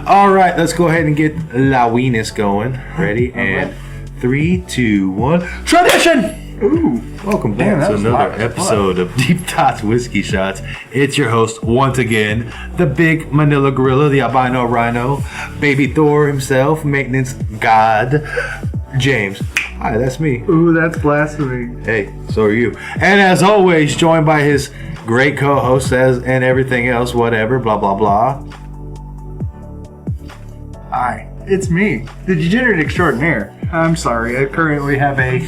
All right, let's go ahead and get La Weenus going. Ready? And 3, 2, 1. Tradition! Ooh. Welcome back to another episode of Dtws Whiskey Shots. It's your host, once again, the big Manila Gorilla, the albino rhino, baby Thor himself, maintenance god, James. Hi, that's me. Ooh, that's blasphemy. Hey, so are you. And as always, joined by his great co-host and everything else, whatever, blah, blah, blah. Hi, it's me, the degenerate extraordinaire. I'm sorry, I currently have a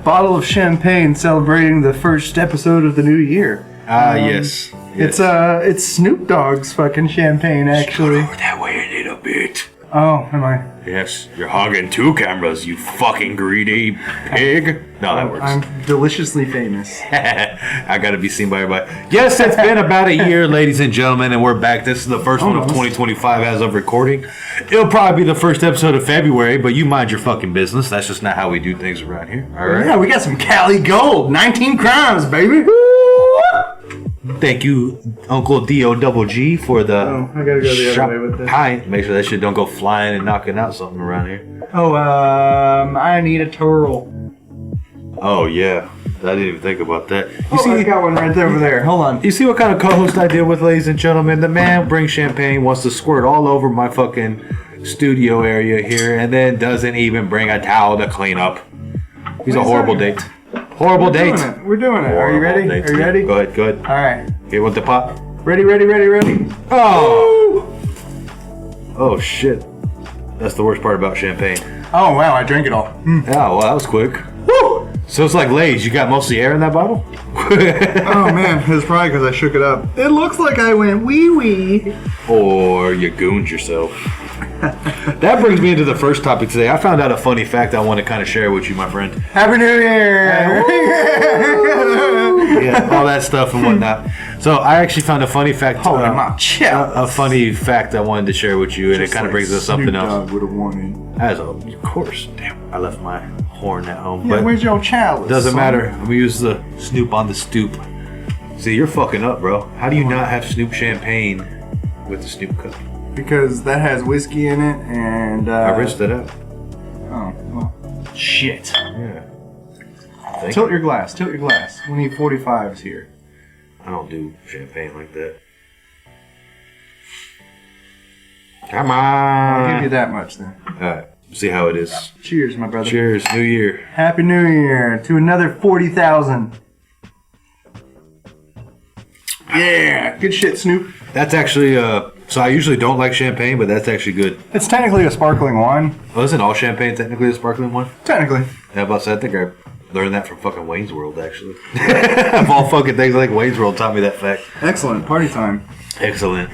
bottle of champagne celebrating the first episode of the new year. Yes. It's Snoop Dogg's fucking champagne, actually. Over that way a little bit. Oh, am I? Yes, you're hogging 2 cameras, you fucking greedy pig. No, that works. I'm deliciously famous. I gotta be seen by everybody. Yes, it's been about a year, ladies and gentlemen, and we're back. This is the first one of 2025 as of recording. It'll probably be the first episode of February, but you mind your fucking business. That's just not how we do things around here. All right? Yeah, we got some Cali Gold. 19 crimes, baby. Thank you, Uncle D-O-double-G, for the I gotta go the other way with this. pint. Make sure that shit don't go flying and knocking out something around here. Oh, I need a twirl. Oh, yeah. I didn't even think about that. I got one right over there. Hold on. You see what kind of co-host I deal with, ladies and gentlemen? The man brings champagne, wants to squirt all over my fucking studio area here, and then doesn't even bring a towel to clean up. He's a horrible date. Horrible date. We're doing it. Are you ready? Date. Are you ready? Go ahead. All right. Here with the pop. Ready. Oh! Oh, shit. That's the worst part about champagne. Oh, wow. I drank it all. Oh, well, that was quick. Woo! So it's like Lay's. You got most of the air in that bottle? Oh, man. It's probably because I shook it up. It looks like I went wee-wee. Or you gooned yourself. That brings me into the first topic today. I found out a funny fact I want to kind of share with you, my friend. Happy New Year! Yeah, all that stuff and whatnot. So I actually found a funny fact. A funny fact I wanted to share with you, and it kind of brings us something else. Would have wanted. Of course. Damn, I left my horn at home. Yeah, but where's your chalice? Doesn't matter. We use the Snoop on the stoop. See, you're fucking up, bro. How do you not have Snoop champagne with the Snoop cup? Because that has whiskey in it, and I rinsed it out. Oh, well. Shit. Yeah. Tilt your glass. We need 45s here. I don't do champagne like that. Come on. I'll give you that much then. Alright, see how it is. Cheers, my brother. Cheers, New Year. Happy New Year to another 40,000. Yeah, good shit, Snoop. That's actually, so I usually don't like champagne, but that's actually good. It's technically a sparkling wine. Well, isn't all champagne technically a sparkling one? Technically. Yeah, about that, I think I learned that from fucking Wayne's World, actually. Of all fucking things, like Wayne's World taught me that fact. Excellent. Party time. Excellent.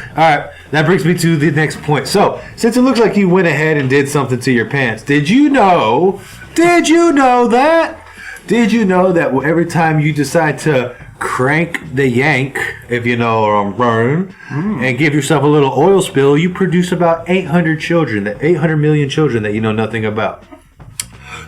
Alright, that brings me to the next point. So, since it looks like you went ahead and did something to your pants, did you know that every time you decide to crank the yank, if you know what I'm saying, and give yourself a little oil spill, you produce about 800 million children that you know nothing about.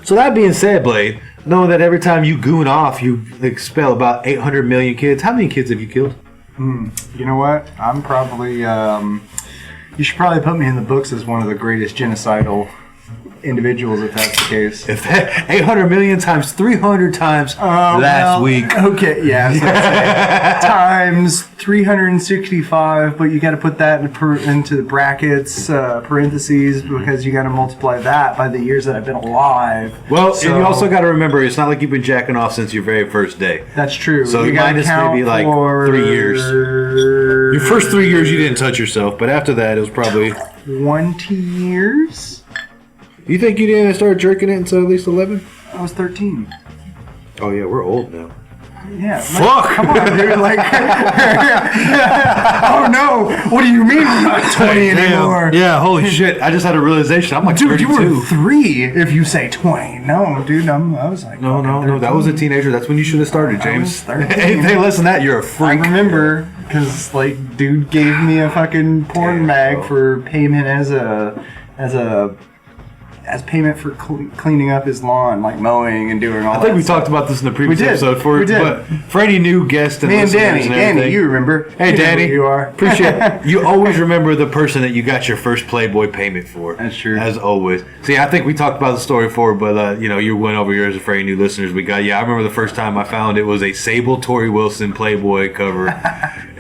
So that being said, Blade, knowing that every time you goon off, you expel about 800 million kids. How many kids have you killed? You know what? I'm probably, you should probably put me in the books as one of the greatest genocidal individuals if that's the case. If that 800 million times 300 times last week. Okay, yeah. So times 365, but you got to put that into the brackets, parentheses, because you got to multiply that by the years that I've been alive. Well, and you also got to remember, it's not like you've been jacking off since your very first day. That's true. So you minus maybe like 3 years. Your first 3 years you didn't touch yourself, but after that it was probably 20 years. You think you didn't start drinking it until at least 11? I was 13. Oh yeah, we're old now. Yeah. Fuck. Come on, dude. Like, oh no. What do you mean we're not 20 anymore? Yeah, holy shit. I just had a realization. I'm like Dude, 32. you were 3 if you say 20. No, dude, I was like... No. That was a teenager. That's when you should have started, James. Anything less than that, you're a freak. I remember, because, like, dude gave me a fucking porn mag for payment as payment for cleaning up his lawn, like mowing and doing all that. I think we talked about this in the previous episode. But for any new guests and listeners Danny, you remember. Hey, Danny. You are. Appreciate it. You always remember the person that you got your first Playboy payment for. That's true. As always. See, I think we talked about the story before, but, you went over yours for any new listeners we got. Yeah, I remember the first time I found it was a Sable Tori Wilson Playboy cover.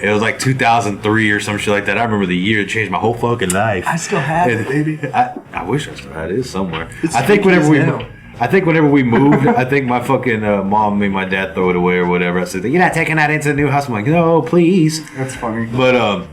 It was like 2003 or some shit like that. I remember the year. It changed my whole fucking life. I still have it, baby. I wish I still had it somewhere. I think whenever we moved, I think my fucking mom made my dad throw it away or whatever. I said, "You're not taking that into the new house." I'm like, "No, please." That's funny. But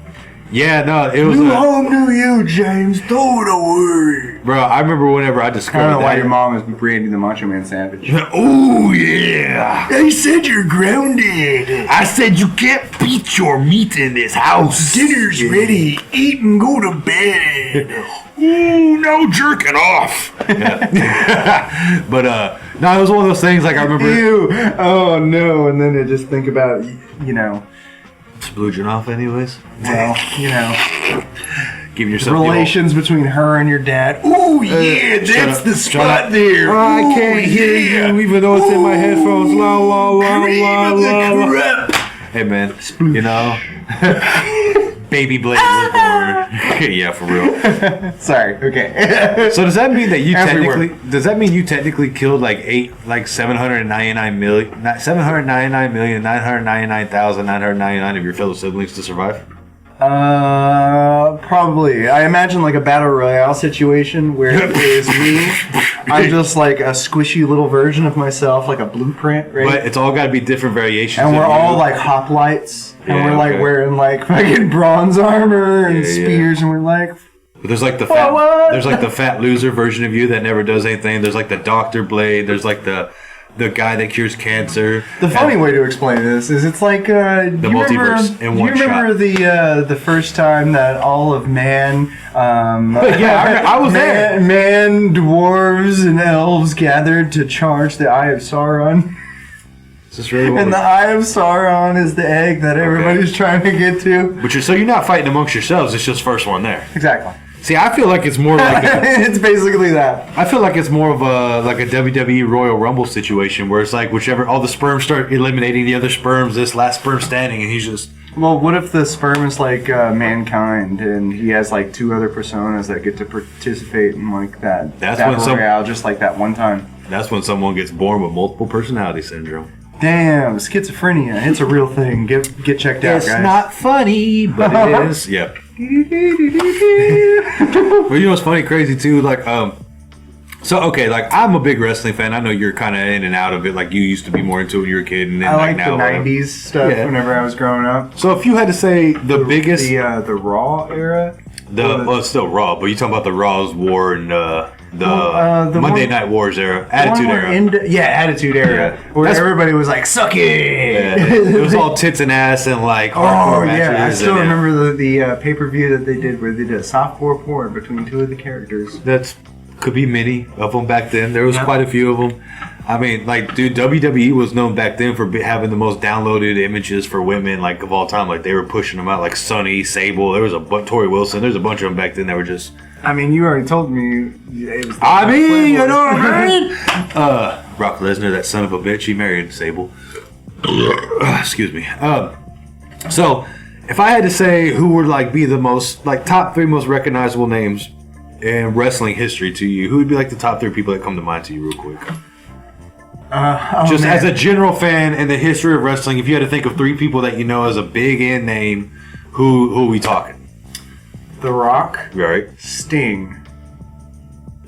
yeah, no, it was new home, new you, James. Throw it away, bro. I remember whenever I discovered I don't know why that. your mom is Brandy the Macho Man Savage. Oh yeah, they said you're grounded. I said you can't beat your meat in this house. Dinner's ready. Eat and go to bed. Ooh, no jerking off. Yeah. But no, it was one of those things. Like I remember. Ew. Oh no! And then I just think about Splooging off, anyways. Well, giving yourself relations between her and your dad. Ooh yeah, that's the spot there. I can't hear you, even though it's in my headphones. La la la la la la. Hey man, Baby Blade was born. Yeah, for real. Sorry. Okay. So does that mean that you technically killed like 799,999,999 of your fellow siblings to survive? Probably. I imagine like a battle royale situation where it is me. I'm just like a squishy little version of myself, like a blueprint, right? But it's all got to be different variations. And we're all like hoplites, and we're like wearing like fucking bronze armor and spears, and we're like. But there's like the fat loser version of you that never does anything. There's like the Dr. Blade. There's like the guy that cures cancer. The funny way to explain this is it's like the multiverse in one shot. You remember the first time that all of man, I was there. Man, dwarves, and elves gathered to charge the Eye of Sauron. Is this really and the Eye of Sauron is the egg that everybody's trying to get to. But you're not fighting amongst yourselves. It's just first one there. Exactly. See, I feel like it's more like it's basically that. I feel like it's more of a WWE Royal Rumble situation where it's like all the sperms start eliminating the other sperms, this last sperm standing, and he's just. Well, what if the sperm is like mankind, and he has like 2 other personas that get to participate in like that battle royale, just like that one time? That's when someone gets born with multiple personality syndrome. Damn, schizophrenia. It's a real thing. Get checked out, guys. It's not funny, but it is. Yep. Well, you know what's funny, crazy too? Like, like I'm a big wrestling fan. I know you're kind of in and out of it. Like you used to be more into it when you were a kid, and then I like now, the '90s stuff. Whenever I was growing up. So if you had to say the biggest, the Raw era, it's still Raw, but you talking about the Raw's War and the Monday Night Wars era, Attitude Era. Attitude Era, where everybody was like, "Suck it!" Yeah, it was all tits and ass and like hardcore matches. I still remember the pay-per-view that they did where they did a softcore porn between 2 of the characters. That's could be many of them back then. There was quite a few of them. I mean, like, dude, WWE was known back then for having the most downloaded images for women, like, of all time. Like, they were pushing them out, like Sunny, Sable. There was Tori Wilson. There's a bunch of them back then that were just. I mean, you already told me. It was you know what I mean? Brock Lesnar, that son of a bitch, he married Sable. Excuse me. So, if I had to say who would like be the most, like, top 3 most recognizable names in wrestling history to you, who would be like the top 3 people that come to mind to you, real quick? As a general fan in the history of wrestling, if you had to think of 3 people that you know as a big in name, who are we talking? The Rock. Right. Sting.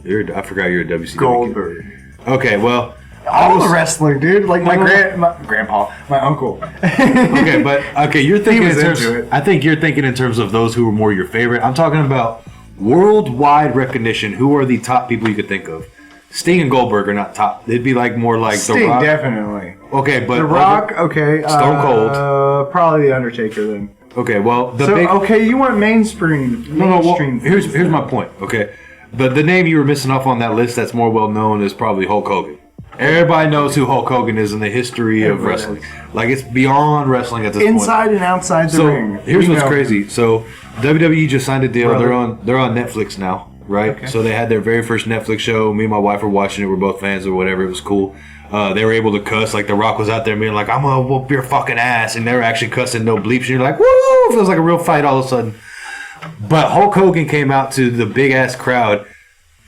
I forgot you're a WCW. Goldberg. Okay, well. All the wrestling, dude. Like my grandpa, my uncle. You're thinking in terms. I think you're thinking in terms of those who were more your favorite. I'm talking about worldwide recognition. Who are the top people you could think of? Sting and Goldberg are not top. They'd be like more like Sting, The Rock. definitely. Okay, but The Rock, okay. Stone Cold. Probably The Undertaker then. Okay, well you want mainstream. Mainstream. Here's my point. Okay, but the name you were missing off on that list that's more well known is probably Hulk Hogan. Everybody knows who Hulk Hogan is in the history of wrestling. Like, it's beyond wrestling at this point. Inside and outside the ring. Here's what's crazy. So WWE just signed a deal. Brother. They're on Netflix now, right? Okay. So they had their very first Netflix show. Me and my wife were watching it. We're both fans or whatever. It was cool. They were able to cuss. Like, The Rock was out there being like, I'm gonna whoop your fucking ass, and they were actually cussing, no bleeps. And you're like, woo! Feels like a real fight all of a sudden. But Hulk Hogan came out to the big ass crowd.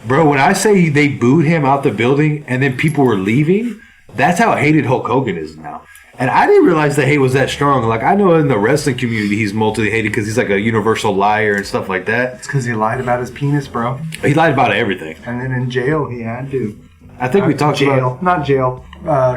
Bro, when I say they booed him out the building and then people were leaving, that's how hated Hulk Hogan is now. And I didn't realize the hate was that strong. Like, I know in the wrestling community he's multiply hated because he's like a universal liar and stuff like that. It's because he lied about his penis, bro. He lied about everything. And then in jail, he had to. I think we talked about... Not jail.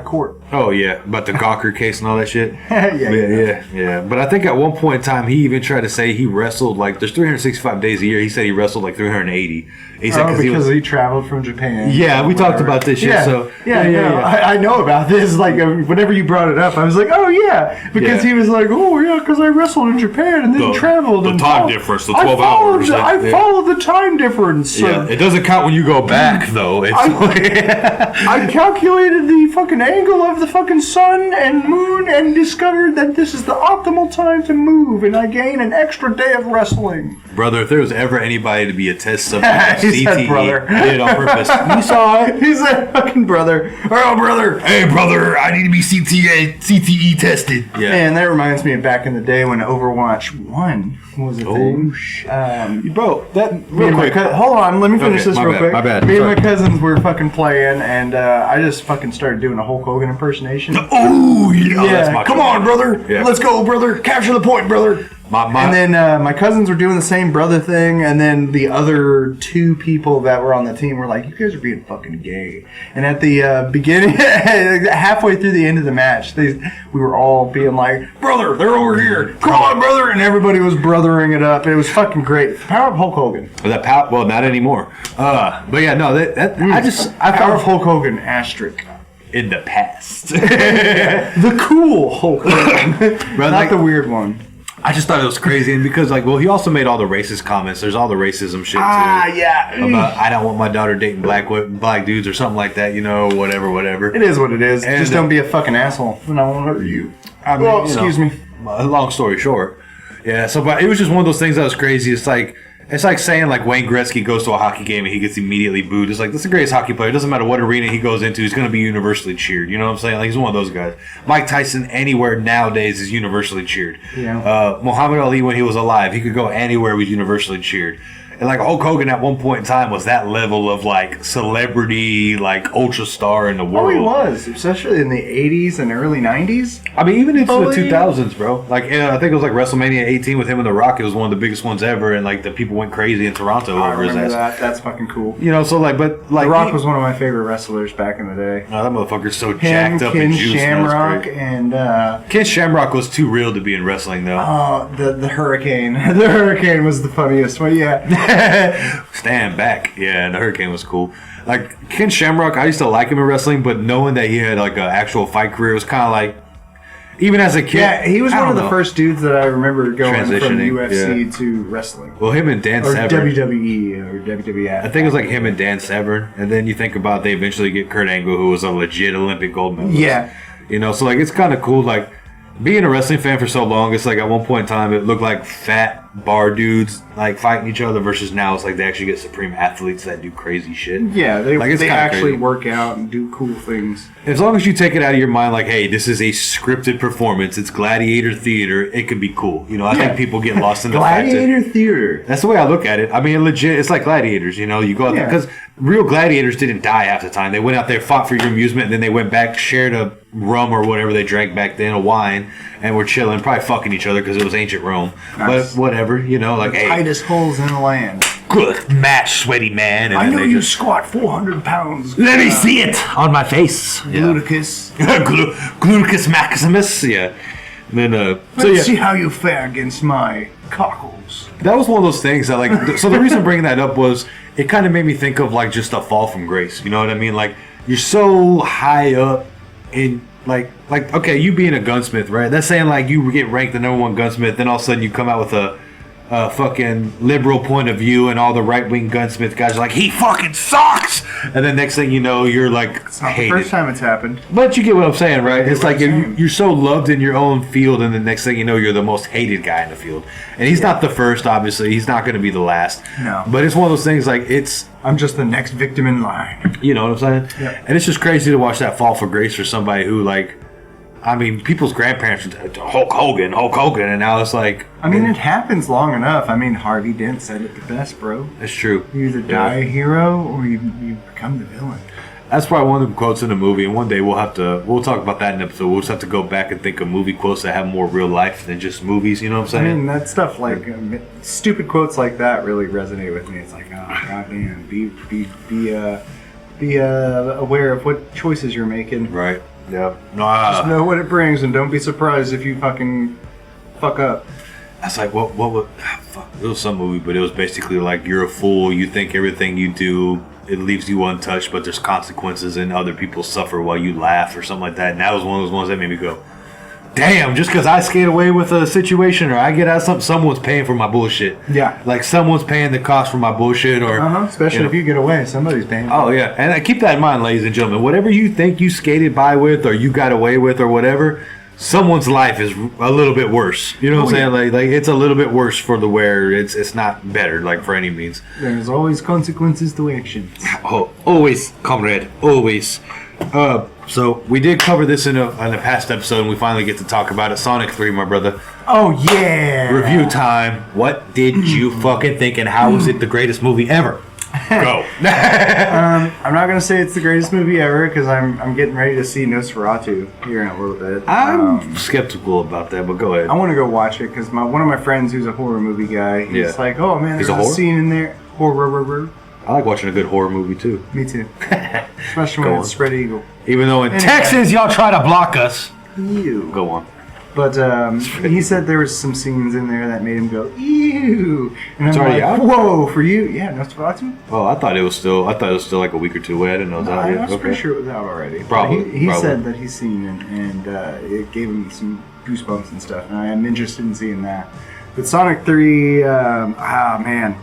Court. Oh, yeah. About the Gawker case and all that shit. yeah. But I think at one point in time, he even tried to say he wrestled, like, there's 365 days a year. He said he wrestled, like, 380. He said because he traveled from Japan. Yeah, we talked about this shit. Yeah, so I know about this. Like, whenever you brought it up, I was like, oh, yeah. Because he was like, oh, yeah, because I wrestled in Japan and then traveled. The time difference, the 12 hours. I followed the time difference. Yeah, it doesn't count when you go back, though. It's I calculated the fucking angle of the fucking sun and moon and discovered that this is the optimal time to move, and I gain an extra day of wrestling. Brother, if there was ever anybody to be a test subject of He CTE, said brother. I did it on purpose. You saw it. He said fucking brother. Oh, brother. Hey, brother, I need to be CTE tested. Yeah. Man, that reminds me of back in the day when Overwatch 1 was a thing. Bro, that real quick. Hold on, let me finish this real quick. My bad. Me and my cousins were fucking playing, and I just fucking started doing a Hulk Hogan impersonation. Oh, yeah. That's my Come on, brother. Yeah. Let's go, brother. Capture the point, brother. And then my cousins were doing the same brother thing, and then the other two people that were on the team were like, you guys are being fucking gay. And at the beginning, halfway through the end of the match, we were all being like, brother, they're over here. Come on, brother. And everybody was brothering it up. It was fucking great. Power of Hulk Hogan. Well, not anymore. But yeah, no, I Power of Hulk Hogan, asterisk. In the past. The cool Hulk Hogan. Not the weird one. I just thought it was crazy, and because he also made all the racist comments. There's all the racism shit too. Yeah. About I don't want my daughter dating black dudes or something like that. Whatever. It is what it is. And just don't be a fucking asshole, and I won't hurt you. Excuse me. Long story short, yeah. So, but it was just one of those things that was crazy. It's like saying like Wayne Gretzky goes to a hockey game and he gets immediately booed. It's like, that's the greatest hockey player. It doesn't matter what arena he goes into, he's going to be universally cheered. You know what I'm saying? Like, he's one of those guys. Mike Tyson anywhere nowadays is universally cheered. Yeah. Muhammad Ali, when he was alive, he could go anywhere, was universally cheered. And like Hulk Hogan at one point in time was that level of like celebrity, like ultra star in the world. Oh, he was, especially in the 80s and early 90s. I mean, even into the 2000s, bro. Like, I think it was like WrestleMania 18 with him and The Rock. It was one of the biggest ones ever, and like the people went crazy in Toronto over his ass. That's fucking cool. So like, but like The Rock was one of my favorite wrestlers back in the day. Oh, that motherfucker's so jacked up and juiced. Shamrock and Ken Shamrock was too real to be in wrestling, though. Oh, the Hurricane. The Hurricane was the funniest one. Yeah. Stand back. Yeah, the Hurricane was cool. Like, Ken Shamrock, I used to like him in wrestling, but knowing that he had like an actual fight career was kind of like, even as a kid. Yeah, he was one of the first dudes that I remember going from UFC to wrestling. Well, him and Dan Severn. Or WWE or WWF. I think it was like him and Dan Severn. And then you think about they eventually get Kurt Angle, who was a legit Olympic gold medalist. Yeah. So like, it's kind of cool. Like, being a wrestling fan for so long, it's like at one point in time, it looked like fat bar dudes like fighting each other versus now it's like they actually get supreme athletes that do crazy shit. Yeah, they actually crazy. Work out and do cool things. As long as you take it out of your mind like, hey, this is a scripted performance, it's gladiator theater, it could be cool. I think people get lost in the gladiator theater. That's the way I look at it. I mean, legit, it's like gladiators, you go out there, because real gladiators didn't die half the time. They went out there, fought for your amusement, and then they went back, shared a rum or whatever they drank back then, a wine, and were chilling, probably fucking each other because it was ancient Rome. Nice. But whatever, like, hey, tightest holes in the land. Good match, sweaty man. And I know you squat 400 pounds. Let me see it on my face. Gluticus. Gluticus maximus. Yeah. And then, Let's see how you fare against my cockles. that was one of those things that, like, so the reason bringing that up was it kind of made me think of, like, just a fall from grace. You know what I mean? Like, you're so high up in, like, okay, you being a gunsmith, right? That's saying, like, you get ranked the #1 gunsmith, then all of a sudden you come out with a fucking liberal point of view, and all the right-wing gunsmith guys are like, he fucking sucks! And then next thing you know, you're like, It's not hated. the first time it's happened. But you get what I'm saying, right? It's like what I'm saying. you're so loved in your own field, and the next thing you know, you're the most hated guy in the field. And he's not the first, obviously. He's not going to be the last. No. But it's one of those things, like, I'm just the next victim in line. you know what I'm saying? Yeah. And it's just crazy to watch that fall for grace for somebody who, like, I mean, people's grandparents were Hulk Hogan, and now it's like... I mean, it happens long enough. I mean, Harvey Dent said it the best, bro. It's true. You either die a hero or you become the villain. That's probably one of the quotes in the movie, and one day we'll talk about that in an episode. We'll just have to go back and think of movie quotes that have more real life than just movies, you know what I'm I saying? mean, that stuff, like, stupid quotes like that really resonate with me. It's like, oh, goddamn, be aware of what choices you're making. Right. Yeah. Just know what it brings, and don't be surprised if you fucking fuck up. That's like, what fuck, it was some movie, but it was basically like, you're a fool, you think everything you do, it leaves you untouched, but there's consequences and other people suffer while you laugh or something like that. And that was one of those ones that made me go, damn, just because I skate away with a situation or I get out of something, someone's paying for my bullshit. Yeah. Like, someone's paying the cost for my bullshit, or... Especially if you get away, somebody's paying. Oh, yeah. And I keep that in mind, ladies and gentlemen. Whatever you think you skated by with or you got away with or whatever, someone's life is a little bit worse. You know what I'm saying? Like, it's a little bit worse for the wearer. It's not better, like, for any means. There's always consequences to actions. Oh, always, comrade. Always. So we did cover this in a past episode, and we finally get to talk about it. Sonic 3, my brother. Oh, yeah! Review time. What did you fucking think, and how was it the greatest movie ever? Go. I'm not gonna say it's the greatest movie ever because I'm getting ready to see Nosferatu here in a little bit. I'm skeptical about that, but go ahead. I want to go watch it because one of my friends who's a horror movie guy, he's like, oh man, there's a a horror? scene in there. Horror. I like watching a good horror movie, too. Me too. Especially when it's Spread Eagle. Even though in Anyway. Texas, y'all try to block us. Ew. Go on. But he said there was some scenes in there that made him go, ew. And It's I'm already like, out? whoa, for you? Yeah, Nosferatu? Oh, I thought it was still like a week or two away. I didn't know it was out I yet. was pretty sure it was out already. Probably. He said that he's seen it, and it gave him some goosebumps and stuff, and I am interested in seeing that. But Sonic 3, man.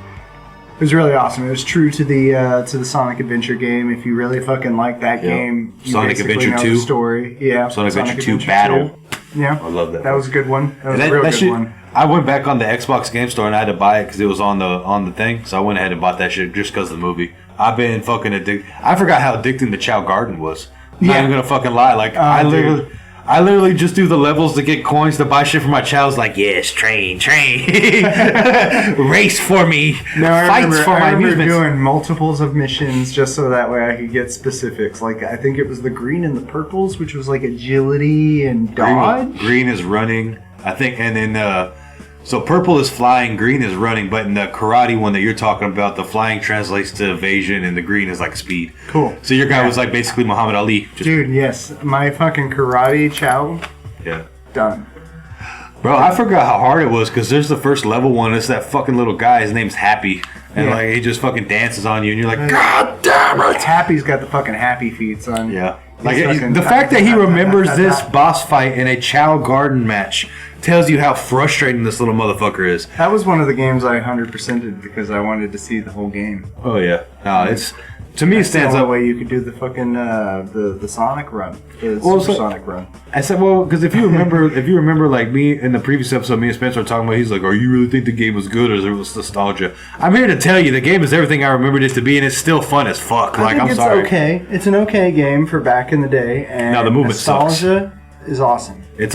It was really awesome. It was true to the Sonic Adventure game. If you really fucking like that game, you Sonic basically Adventure know 2. the story. Yeah, Sonic Adventure 2 Battle. 2. Yeah, I love that. That was a good one. That was And a real good shit, one. I went back on the Xbox Game Store and I had to buy it because it was on the thing. So I went ahead and bought that shit just because of the movie. I've been fucking addicted. I forgot how addicting the Chow Garden was. I'm not even gonna fucking lie. Like I literally just do the levels to get coins to buy shit for my chows. Like, yes, train, race for me, No, fights for my I remember amusements. doing multiples of missions just so that way I could get specifics. Like, I think it was the green and the purples, which was like agility and dodge. Green is running, I think, and then so purple is flying, green is running. But in the karate one that you're talking about, the flying translates to evasion, and the green is like speed. Cool. So your guy was like basically Muhammad Ali. Just, Dude, yes. My fucking karate chow, yeah. done. Bro, I forgot how hard it was because there's the first level one. It's that fucking little guy. His name's Happy, and like he just fucking dances on you, and you're like, God damn it! Happy's got the fucking happy feet, son. Yeah. He's Like fucking the fact that he remembers this boss fight in a Chow Garden match tells you how frustrating this little motherfucker is. That was one of the games I 100%ed because I wanted to see the whole game. Oh yeah. No, it's to me it That's stands the up. only way you could do the fucking the Sonic run, the Well, Supersonic run. I said, well, because if you remember, like me in the previous episode, me and Spencer were talking about. He's like, "Oh, you really think the game was good, or is it was nostalgia?" I'm here to tell you, the game is everything I remembered it to be, and it's still fun as fuck. Like, I'm it's sorry. okay. It's an okay game for back in the day, and No, the movement nostalgia is awesome. It's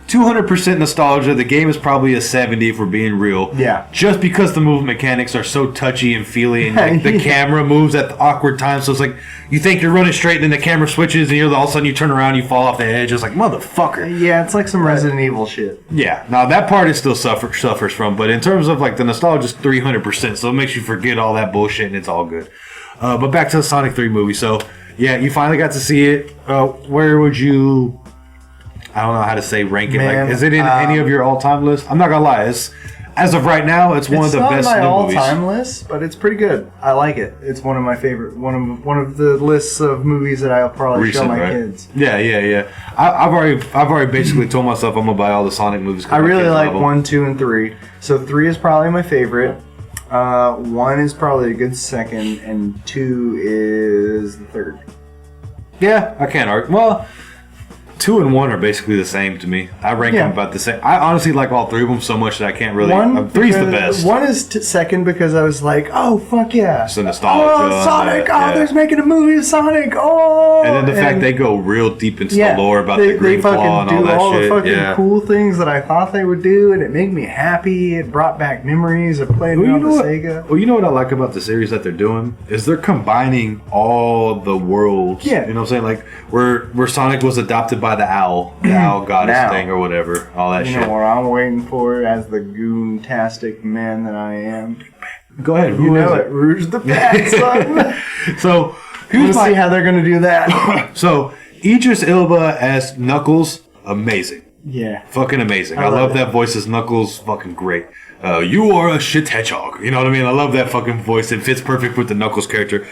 200% nostalgia. The game is probably a 70 if we're being real. Yeah. Just because the movement mechanics are so touchy and feely, and like, the camera moves at the awkward times, so it's like you think you're running straight, and then the camera switches, and all of a sudden you turn around, and you fall off the edge. It's like, motherfucker. Yeah, it's like some Resident Evil shit. Yeah. Now that part is still suffers from, but in terms of like the nostalgia is 300%, so it makes you forget all that bullshit, and it's all good. But back to the Sonic 3 movie. So yeah, you finally got to see it. Where would you? I don't know how to say rank it. Man, Like, is it in any of your all-time lists? I'm not gonna lie. As of right now, it's one of the best It's not new my movies. all-time list, but it's pretty good. I like it. It's one of my favorite. One of the lists of movies that I'll probably show my kids. Yeah. I've already basically told myself I'm gonna buy all the Sonic movies. I really like 1, 2, and 3. So 3 is probably my favorite. 1 is probably a good second, and 2 is the third. Yeah, I can't argue. Well, 2 and 1 are basically the same to me. I rank them about the same. I honestly like all 3 of them so much that I can't really. 3's the best. 1 is second because I was like, oh fuck yeah, it's a nostalgia. Oh, Sonic! Yeah. Oh, there's making a movie of Sonic! Oh, and then the fact they go real deep into the lore about the Green Claw and all that shit. They all the fucking cool things that I thought they would do, and it made me happy. It brought back memories of playing on the Sega. Well, you know what I like about the series that they're doing is they're combining all the worlds. Yeah. You know what I'm saying? Like where Sonic was adopted by the owl. The owl goddess thing or whatever, all that shit. You know what I'm waiting for as the goon-tastic man that I am? Go ahead. You know it. Rouge the Bat, son. So, we'll see how they're going to do that. So, Idris Elba as Knuckles, amazing. Yeah. Fucking amazing. I love that voice as Knuckles, fucking great. You are a shit hedgehog. You know what I mean? I love that fucking voice. It fits perfect with the Knuckles character.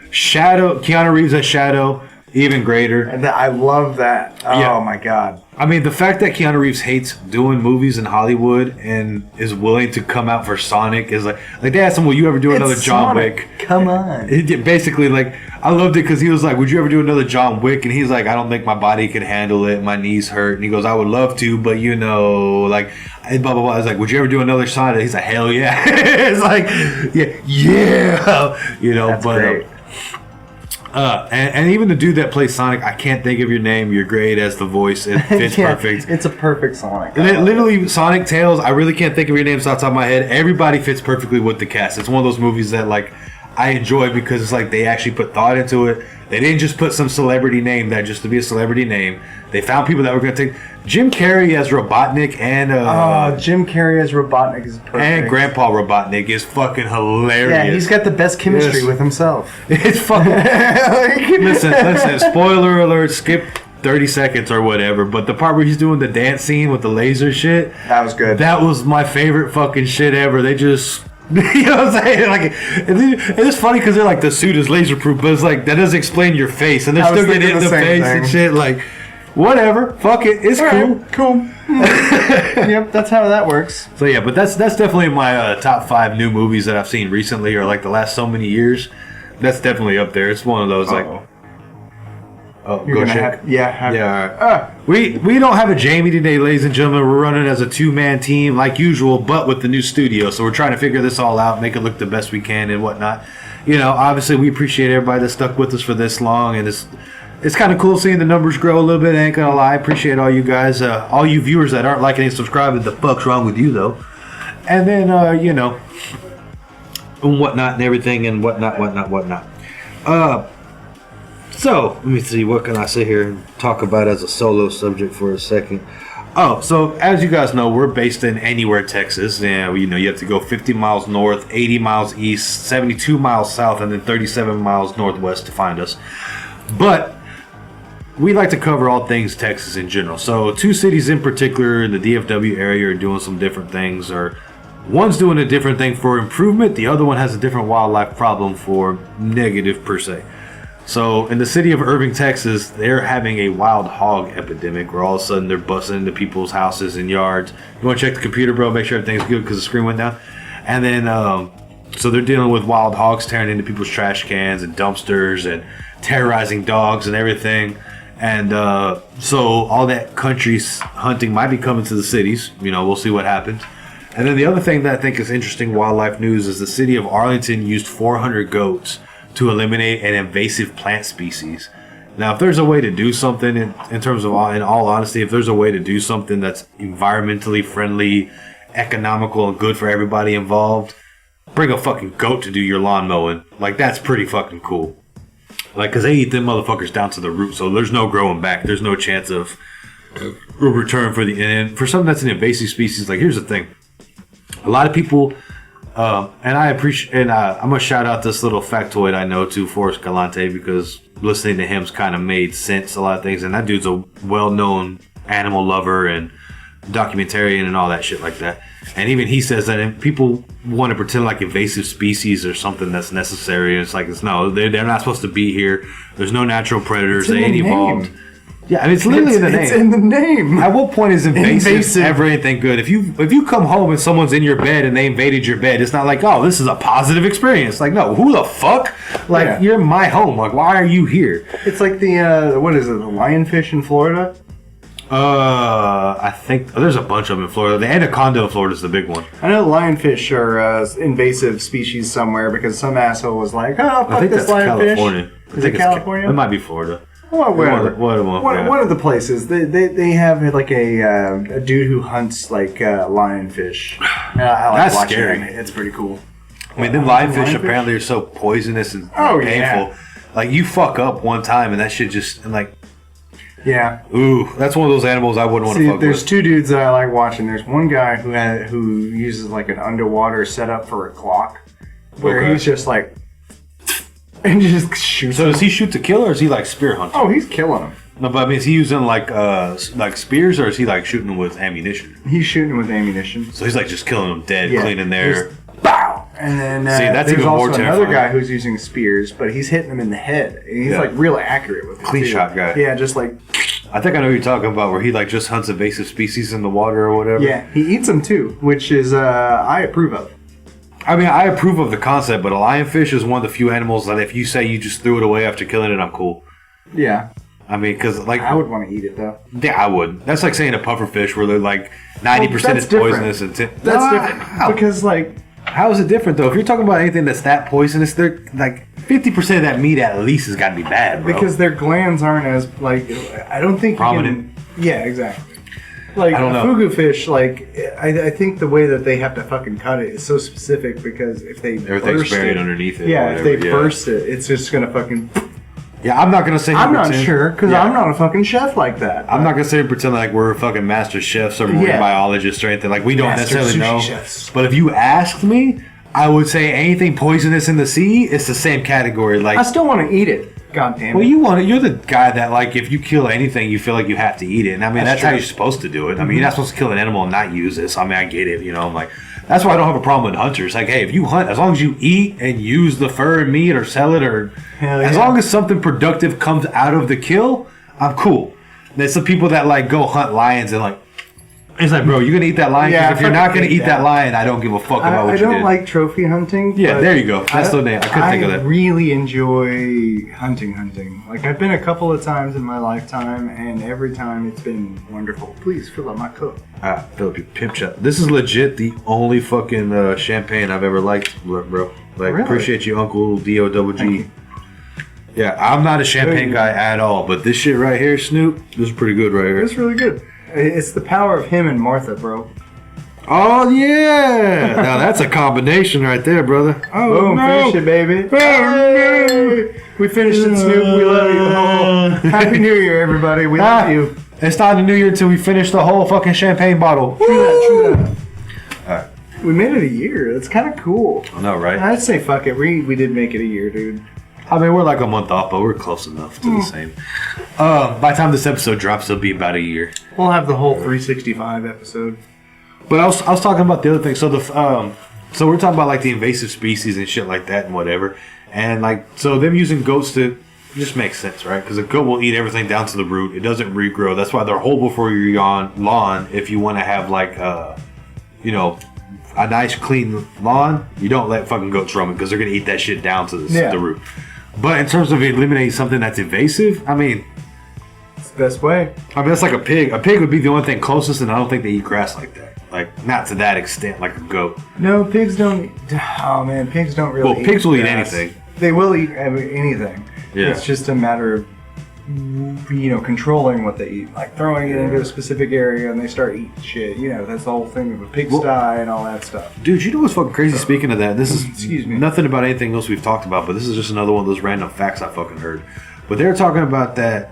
Keanu Reeves as Shadow, even greater. And I love that. Oh my god. I mean, the fact that Keanu Reeves hates doing movies in Hollywood and is willing to come out for Sonic is like they asked him, will you ever do another John Wick? Come on. Basically, like, I loved it because he was like, would you ever do another John Wick? And he's like, I don't think my body can handle it. My knees hurt. And he goes, I would love to, but you know, like, and blah, blah, blah. I was like, would you ever do another Sonic? He's like, hell yeah. It's like, yeah. You know, that's great. And even the dude that plays Sonic, I can't think of your name. You're great as the voice. It fits perfect. It's a perfect Sonic. Literally, Sonic, Tails, I really can't think of your names off the top of my head. Everybody fits perfectly with the cast. It's one of those movies that, like, I enjoy because it's like they actually put thought into it. They didn't just put some celebrity name that just to be a celebrity name. They found people that were going to take... Jim Carrey as Robotnik and... Jim Carrey as Robotnik is perfect. And Grandpa Robotnik is fucking hilarious. Yeah, he's got the best chemistry with himself. It's fucking... listen, spoiler alert, skip 30 seconds or whatever, but the part where he's doing the dance scene with the laser shit... That was good. That was my favorite fucking shit ever. They just... You know what I'm saying? Like, it's funny because they're like, the suit is laser proof, but it's like, that doesn't explain your face, and they're still getting in the face and shit. Like, whatever, fuck it, it's cool. Yep, that's how that works. So yeah, but that's definitely my top 5 new movies that I've seen recently, or like the last so many years. That's definitely up there. It's one of those like. Oh, You're go gonna shit. have, All right. We don't have a Jamie today, ladies and gentlemen. We're running as a 2-man team like usual, but with the new studio. So we're trying to figure this all out, make it look the best we can and whatnot. You know, obviously we appreciate everybody that stuck with us for this long, and it's kind of cool seeing the numbers grow a little bit. I ain't gonna lie, I appreciate all you guys, all you viewers that aren't liking and subscribing. The fuck's wrong with you though? And then you know, and whatnot and everything and whatnot. So, let me see, what can I sit here and talk about as a solo subject for a second? Oh, so as you guys know, we're based in Anywhere, Texas. And, you know, you have to go 50 miles north, 80 miles east, 72 miles south, and then 37 miles northwest to find us. But we like to cover all things Texas in general. So 2 cities in particular in the DFW area are doing some different things. Or one's doing a different thing for improvement. The other one has a different wildlife problem for negative per se. So, in the city of Irving, Texas, they're having a wild hog epidemic where all of a sudden they're busting into people's houses and yards. You want to check the computer, bro? Make sure everything's good because the screen went down. And then, so they're dealing with wild hogs tearing into people's trash cans and dumpsters and terrorizing dogs and everything. And so all that country hunting might be coming to the cities. You know, we'll see what happens. And then the other thing that I think is interesting wildlife news is the city of Arlington used 400 goats to eliminate an invasive plant species. Now, if there's a way to do something in terms of, in all honesty, if there's a way to do something that's environmentally friendly, economical, and good for everybody involved, bring a fucking goat to do your lawn mowing. Like, that's pretty fucking cool. Like, because they eat them motherfuckers down to the root, so there's no growing back. There's no chance of a return for the... And for something that's an invasive species, like, here's the thing. A lot of people... and I appreciate, and I'm gonna shout out this little factoid I know to Forrest Galante because listening to him's kind of made sense a lot of things, and that dude's a well-known animal lover and documentarian and all that shit like that. And even he says that if people want to pretend like invasive species or something that's necessary. It's like, no, they're not supposed to be here. There's no natural predators. They ain't evolved. Yeah, I mean, it's literally in the name. It's in the name. At what point is invasive ever anything good? If you come home and someone's in your bed and they invaded your bed, it's not like, oh, this is a positive experience. Like, no, who the fuck? Like, you're in my home. Like, why are you here? It's like the what is it? The lionfish in Florida. I think there's a bunch of them in Florida. The anaconda in Florida is the big one. I know lionfish are invasive species somewhere because some asshole was like, "Oh, fuck I think this that's lionfish." California. Is it California? It might be Florida. Well, whatever. One of the places they have like a dude who hunts like lionfish. I like That's watching scary. it. It's pretty cool. I mean, them lionfish apparently are so poisonous and painful. Yeah. Like, you fuck up one time and that shit just, and like, yeah. ooh, that's one of those animals I wouldn't want to fuck there's with. two dudes that I like watching. There's one guy who uses like an underwater setup for a clock, where he's just like, and just shoots. So does he shoot to kill or is he like spear hunting? Oh, he's killing them. No, but I mean, is he using like spears or is he like shooting with ammunition? He's shooting with ammunition. So he's like just killing them dead, cleaning their. Bow! And then See, that's there's even more also another terrifying. guy who's using spears, but he's hitting them in the head. And he's like real accurate with it. Clean too. shot guy. Yeah, just like. I think I know what you're talking about, where he like just hunts invasive species in the water or whatever. Yeah, he eats them too, which is I approve of. I mean, I approve of the concept, but a lionfish is one of the few animals that if you say you just threw it away after killing it, I'm cool. Yeah. I mean, because like I would want to eat it though. Yeah, I would. That's like saying a pufferfish where they're like 90% is poisonous and That's different because like. How is it different though? If you're talking about anything that's that poisonous, they're like 50% of that meat at least has got to be bad, bro. Because their glands aren't as like I don't think prominent. Yeah, exactly. Like I don't know. fugu fish, like I think the way that they have to fucking cut it is so specific because if they Everything's burst buried it, underneath it. yeah, or if they whatever, burst it, it's just gonna fucking. Yeah, I'm not gonna say. I'm not sure because I'm not a fucking chef like that. I'm not gonna say pretend like we're fucking master chefs or marine biologists or anything. Like we don't Master necessarily sushi know. chefs. But if you asked me, I would say anything poisonous in the sea, it's the same category. Like I still want to eat it. God damn it. well, you want it. You're the guy that like if you kill anything, you feel like you have to eat it. And I mean that's how true. you're supposed to do it. I mean you're not supposed to kill an animal and not use it. So I mean I get it. You know, I'm like that's why I don't have a problem with hunters. Like hey, if you hunt, as long as you eat and use the fur and meat or sell it or as long as something productive comes out of the kill, I'm cool. There's some people that like go hunt lions and like. It's like, bro, you're going to eat that lion? Because if you're not going to eat that lion, I don't give a fuck about what you did. I don't like trophy hunting. Yeah, there you go. That's the name. I couldn't think of that. I really enjoy hunting. Like, I've been a couple of times in my lifetime, and every time it's been wonderful. Please fill up my cup. Philip, you pimp shot. This is legit the only fucking champagne I've ever liked, bro. Like, Really? appreciate you, Uncle Dtws. Yeah, I'm not a champagne guy at all, but this shit right here, Snoop, this is pretty good right here. It's really good. It's the power of him and Martha, bro. Oh, yeah. Now, that's a combination right there, brother. Oh, Boom, finish it, baby. Hey. We finished it, Snoop. We love you. Oh, Happy New Year, everybody. We love you. It's not the new year until we finish the whole fucking champagne bottle. True that. All right. We made it a year. That's kind of cool. I know, right? I'd say fuck it. We did make it a year, dude. I mean, we're like a month off, but we're close enough to the same. By the time this episode drops, it'll be about a year. We'll have the whole 365 episode. But I was talking about the other thing. So so we're talking about like the invasive species and shit like that and whatever. And like, so them using goats to just makes sense, right? Because a goat will eat everything down to the root. It doesn't regrow. That's why they're whole before your lawn. If you want to have like, a nice clean lawn, you don't let fucking goats roam it because they're gonna eat that shit down to the root. But in terms of eliminating something that's invasive, I mean, It's the best way. I mean, that's like a pig. A pig would be the only thing closest, and I don't think they eat grass like that. Like, not to that extent, like a goat. No, pigs don't. Oh man, pigs don't really. Well, pigs will eat grass. anything. They will eat anything. Yeah. It's just a matter of controlling what they eat, like throwing it into a specific area and they start eating shit. That's the whole thing of a pigsty and all that stuff. Dude, you know what's fucking crazy? Speaking of that, this is Excuse me. nothing about anything else we've talked about, but this is just another one of those random facts I fucking heard. But they're talking about that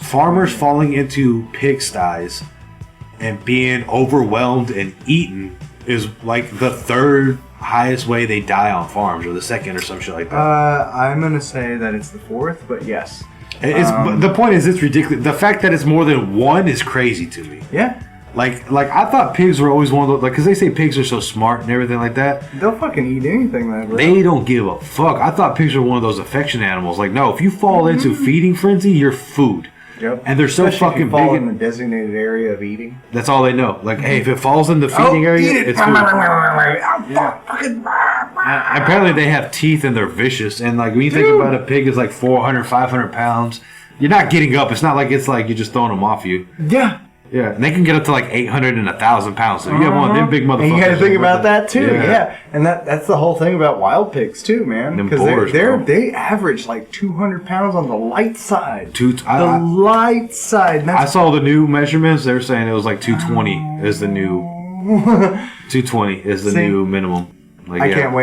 farmers falling into pigsties and being overwhelmed and eaten is like the third highest way they die on farms, or the second, or some shit like that. I'm gonna say that it's the fourth, but yes. But the point is, it's ridiculous. The fact that it's more than one is crazy to me. Yeah. Like I thought pigs were always one of those, like, because they say pigs are so smart and everything like that. They'll fucking eat anything, though, bro. They don't give a fuck. I thought pigs were one of those affection animals. Like, no, if you fall into feeding frenzy, you're food. Yep. And they're so Especially fucking if you fall big. in the designated area of eating. That's all they know. Like, hey, if it falls in the feeding area, eat it. it's food. Apparently, they have teeth and they're vicious. And like when you think about a pig is like 400, 500 pounds, you're not getting up. It's not like it's like you're just throwing them off you. Yeah. Yeah, and they can get up to like 800 and 1,000 pounds. So you have one of them big motherfuckers. And you got to think about that too. Yeah. And that's the whole thing about wild pigs too, man. Because they average like 200 pounds on the light side. Light side. I saw the new measurements. They were saying it was like 220 is the new 220 is the new minimum. Like, I can't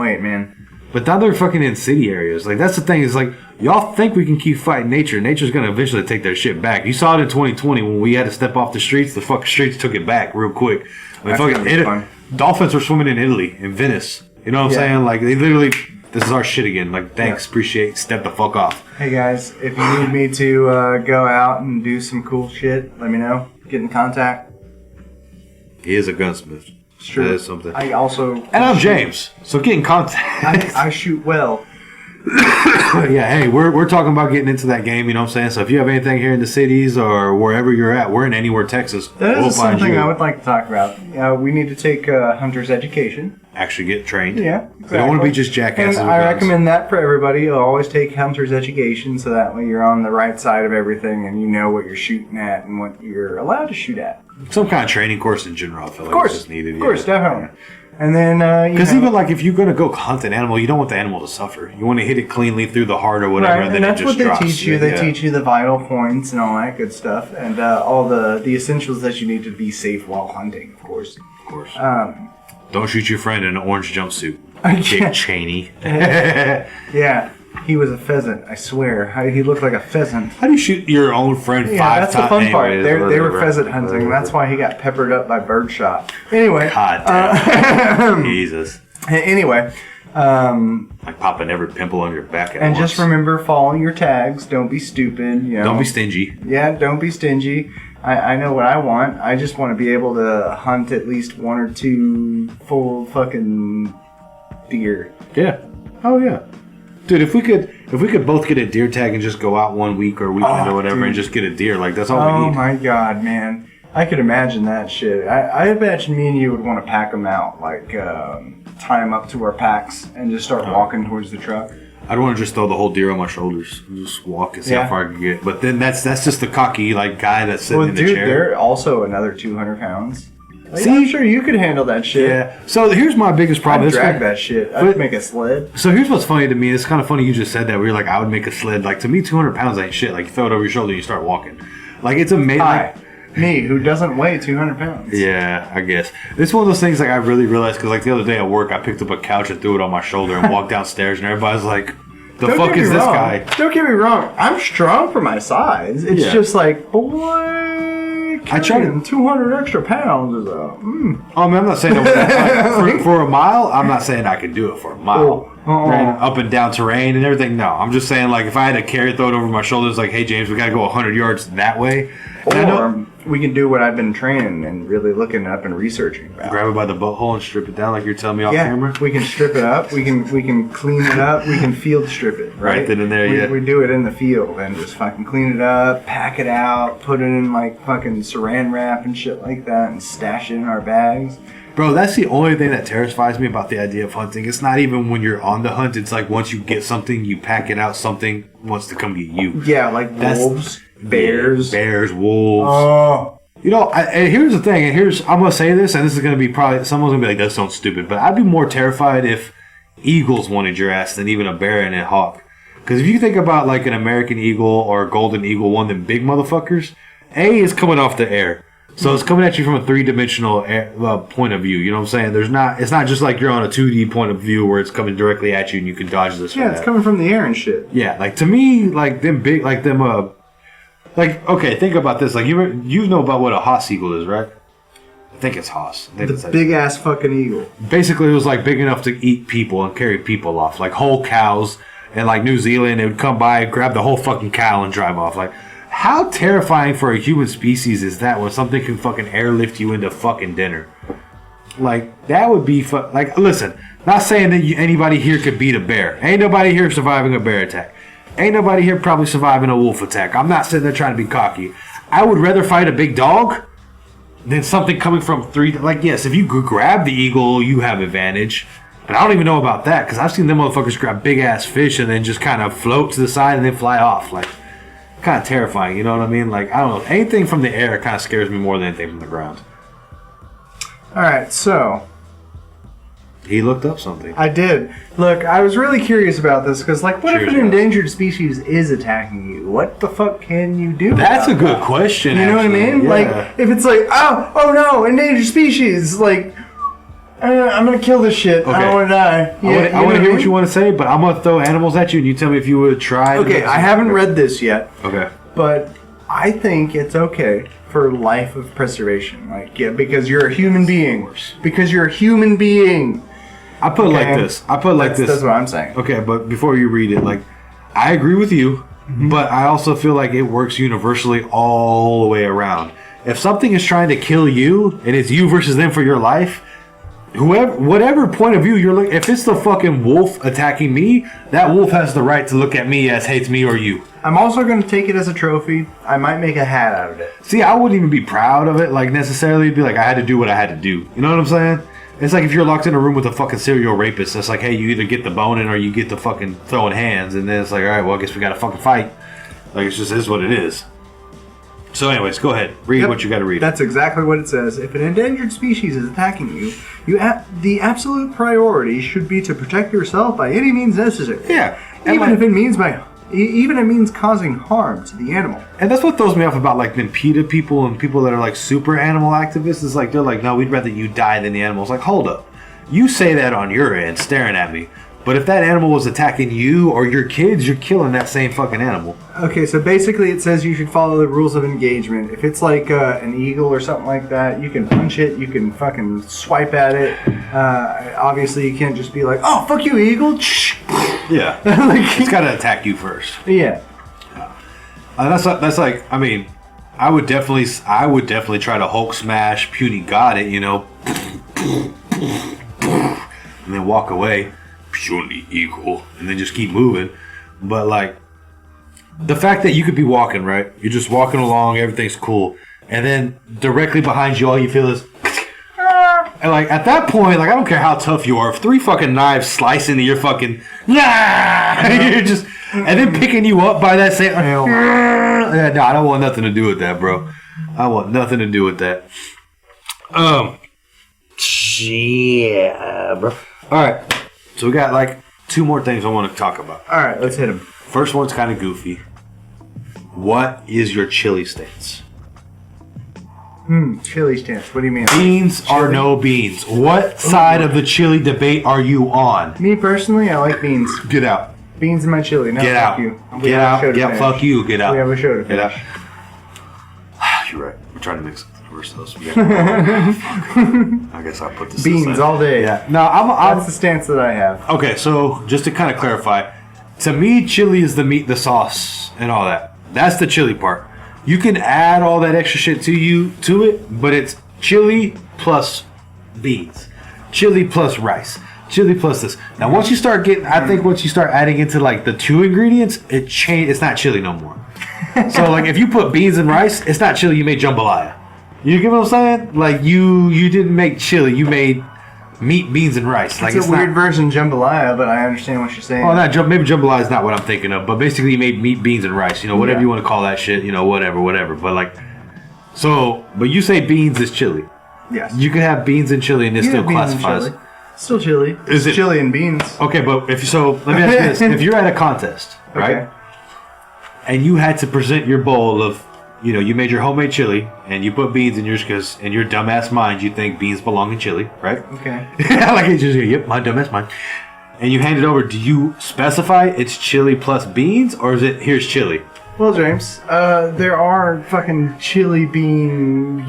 wait, man. But now they're fucking in city areas. Like, that's the thing. Is like, y'all think we can keep fighting nature. Nature's going to eventually take their shit back. You saw it in 2020 when we had to step off the streets. The fucking streets took it back real quick. I mean, dolphins were swimming in Italy, in Venice. You know what I'm saying? Like, they literally, this is our shit again. Like, thanks, appreciate, step the fuck off. Hey, guys, if you need me to go out and do some cool shit, let me know. Get in contact. He is a gunsmith. Sure. That is something. I also... And I'm James, so get in contact. I shoot well. Yeah, hey, we're talking about getting into that game, you know what I'm saying? So if you have anything here in the cities or wherever you're at, we're in anywhere, Texas. That is something I would like to talk about. We need to take hunter's education. Actually get trained. Yeah, exactly. We don't want to be just jackasses. And I recommend that for everybody. You'll always take hunter's education so that way you're on the right side of everything and you know what you're shooting at and what you're allowed to shoot at. Some kind of training course in general, I feel like is needed. Of course, definitely. And then, because even like if you're going to go hunt an animal, you don't want the animal to suffer. You want to hit it cleanly through the heart or whatever, right, and then that's it just what drops. They teach you. They teach you the vital points and all that good stuff, and all the essentials that you need to be safe while hunting, of course. Of course. Don't shoot your friend in an orange jumpsuit. Dick Cheney. Yeah. He was a pheasant, I swear. He looked like a pheasant. How do you shoot your own friend 5 times? That's the fun part. They were pheasant hunting. That's why he got peppered up by birdshot. Anyway. God damn. Jesus. Anyway. Like popping every pimple on your back at and once. Just remember, follow your tags. Don't be stupid. You know. Don't be stingy. Yeah, don't be stingy. I know what I want. I just want to be able to hunt at least 1 or 2 full fucking deer. Yeah. Oh, yeah. Dude, if we could both get a deer tag and just go out 1 week or weekend or whatever, dude, and just get a deer, like that's all we need. Oh my god, man! I could imagine that shit. I imagine me and you would want to pack them out, like tie them up to our packs and just start walking towards the truck. I'd want to just throw the whole deer on my shoulders and just walk and see how far I can get. But then that's just the cocky like guy that's sitting in the chair. They're also another 200 pounds. See, I'm sure you could handle that shit. Yeah. So here's my biggest problem. I'd drag that shit. I'd make a sled. So here's what's funny to me. It's kind of funny you just said that. Where you're like, I would make a sled. Like to me, 200 pounds ain't shit. Like you throw it over your shoulder, and you start walking. Like it's amazing. Me, who doesn't weigh 200 pounds. Yeah, I guess. It's one of those things like I really realized because like the other day at work, I picked up a couch and threw it on my shoulder and walked downstairs, and everybody's like, "The fuck is this guy?" Don't get me wrong. I'm strong for my size. It's just like, boy. I tried 200 extra pounds is a. I mean, I'm not saying for a mile. I'm not saying I could do it for a mile. Up and down terrain and everything. No, I'm just saying like if I had a carry, throw it over my shoulders. Like, hey James, we got to go 100 yards that way. Or we can do what I've been training and really looking up and researching about. Grab it by the butthole and strip it down like you're telling me off camera. We can strip it up. We can clean it up. We can field strip it. Right then and there. We do it in the field and just fucking clean it up, pack it out, put it in like fucking saran wrap and shit like that, and stash it in our bags. Bro, that's the only thing that terrifies me about the idea of hunting. It's not even when you're on the hunt. It's like once you get something, you pack it out. Something wants to come get you. Yeah, like wolves, bears, wolves. Oh. You know, and here's the thing. And I'm going to say this, and this is going to be probably, someone's going to be like, that sounds stupid. But I'd be more terrified if eagles wanted your ass than even a bear and a hawk. Because if you think about like an American eagle or a golden eagle, one of them big motherfuckers, A is coming off the air. So it's coming at you from a 3-dimensional point of view. You know what I'm saying? It's not just like you're on a 2D point of view where it's coming directly at you and you can dodge this. Yeah, it's coming from the air and shit. Yeah, like to me, like them big, like them, like okay, think about this. Like you know about what a Haas eagle is, right? I think it's Haas. The big ass fucking eagle. Basically, it was like big enough to eat people and carry people off, like whole cows in like New Zealand, it would come by, grab the whole fucking cow and drive off. Like, how terrifying for a human species is that when something can fucking airlift you into fucking dinner? Like, that would be like, listen, not saying that anybody here could beat a bear. Ain't nobody here surviving a bear attack. Ain't nobody here probably surviving a wolf attack. I'm not sitting there trying to be cocky. I would rather fight a big dog than something coming from three. Like, yes, if you grab the eagle, you have advantage. But I don't even know about that because I've seen them motherfuckers grab big ass fish and then just kind of float to the side and then fly off. Like, kind of terrifying, you know what I mean? Like, I don't know. Anything from the air kind of scares me more than anything from the ground. All right, so he looked up something. I did. Look, I was really curious about this because, like, what if an endangered species is attacking you? What the fuck can you do? That's a good question. You know what I mean? Yeah. Like, if it's like, oh no, endangered species, like, I'm gonna kill this shit. I don't want to die. I want to hear what you want to say, but I'm gonna throw animals at you, and you tell me if you would try. Okay, I haven't read this yet. Okay, but I think it's okay for life of preservation, like, yeah, because you're a human being. Because you're a human being. I put it like this. That's what I'm saying. Okay, but before you read it, like, I agree with you, but I also feel like it works universally all the way around. If something is trying to kill you, and it's you versus them for your life, whatever point of view you're looking, if it's the fucking wolf attacking me, that wolf has the right to look at me as hates me or you. I'm also going to take it as a trophy. I might make a hat out of it. See, I wouldn't even be proud of it, like, necessarily. It'd be like, I had to do what I had to do. You know what I'm saying? It's like if you're locked in a room with a fucking serial rapist, it's like, hey, you either get the boning or you get the fucking throwing hands, and then it's like, all right, well, I guess we gotta fucking fight. Like, it just is what it is. So anyways, go ahead. Read what you gotta read. That's exactly what it says. If an endangered species is attacking you, the absolute priority should be to protect yourself by any means necessary. Yeah. Even if it means causing harm to the animal. And that's what throws me off about, like, them PETA people and people that are, like, super animal activists. Is like, they're like, no, we'd rather you die than the animals. Like, hold up. You say that on your end, staring at me. But if that animal was attacking you or your kids, you're killing that same fucking animal. Okay, so basically it says you should follow the rules of engagement. If it's like an eagle or something like that, you can punch it, you can fucking swipe at it. Obviously, you can't just be like, oh, fuck you, eagle. Yeah. Like, it's got to attack you first. Yeah. That's like, I mean, I would definitely try to Hulk smash, puny got it, you know, and then walk away, puny eagle, and then just keep moving. But like, the fact that you could be walking, right? You're just walking along, everything's cool, and then directly behind you, all you feel is, and like at that point, like I don't care how tough you are, if 3 fucking knives slice into your fucking, you're just, and then picking you up by that same, no, I don't want nothing to do with that, bro. I want nothing to do with that. Yeah, bro. All right, so we got like 2 more things I want to talk about. All right, let's hit them. First one's kind of goofy. What is your chili stance? Chili stance. What do you mean? Beans or no beans? What side of the chili debate are you on? Me personally, I like beans. Get out. Beans in my chili. No, Get fuck out. you. Get out. Yeah, fuck you. Get out. We have a show to Get finish. out. You're right. We're trying to mix reverse those. I guess I'll put this Beans aside. all day. Yeah. No, That's the stance that I have. Okay, so just to kind of clarify, to me, chili is the meat, the sauce, and all that. That's the chili part. You can add all that extra shit to it, but it's chili plus beans, chili plus rice, chili plus this. Now, once you start adding into like the 2 ingredients, it's not chili no more. So, like, if you put beans and rice, it's not chili. You made jambalaya. You get what I'm saying? Like, you didn't make chili. You made meat, beans, and rice. Like, it's a weird version of jambalaya, but I understand what you're saying. Well, maybe jambalaya is not what I'm thinking of, but basically you made meat, beans, and rice. You know, whatever you want to call that shit. You know, whatever. But like, but you say beans is chili. Yes. You can have beans and chili, and it still classifies. Still chili. Is it chili and beans? Okay, but let me ask you this: if you're at a contest, right, and you had to present your bowl of, you know, you made your homemade chili and you put beans in yours because in your dumbass mind you think beans belong in chili, right? Okay. Like it's just, yep, my dumbass mind. And you hand it over. Do you specify it's chili plus beans, or is it here's chili? Well, James, there are fucking chili bean,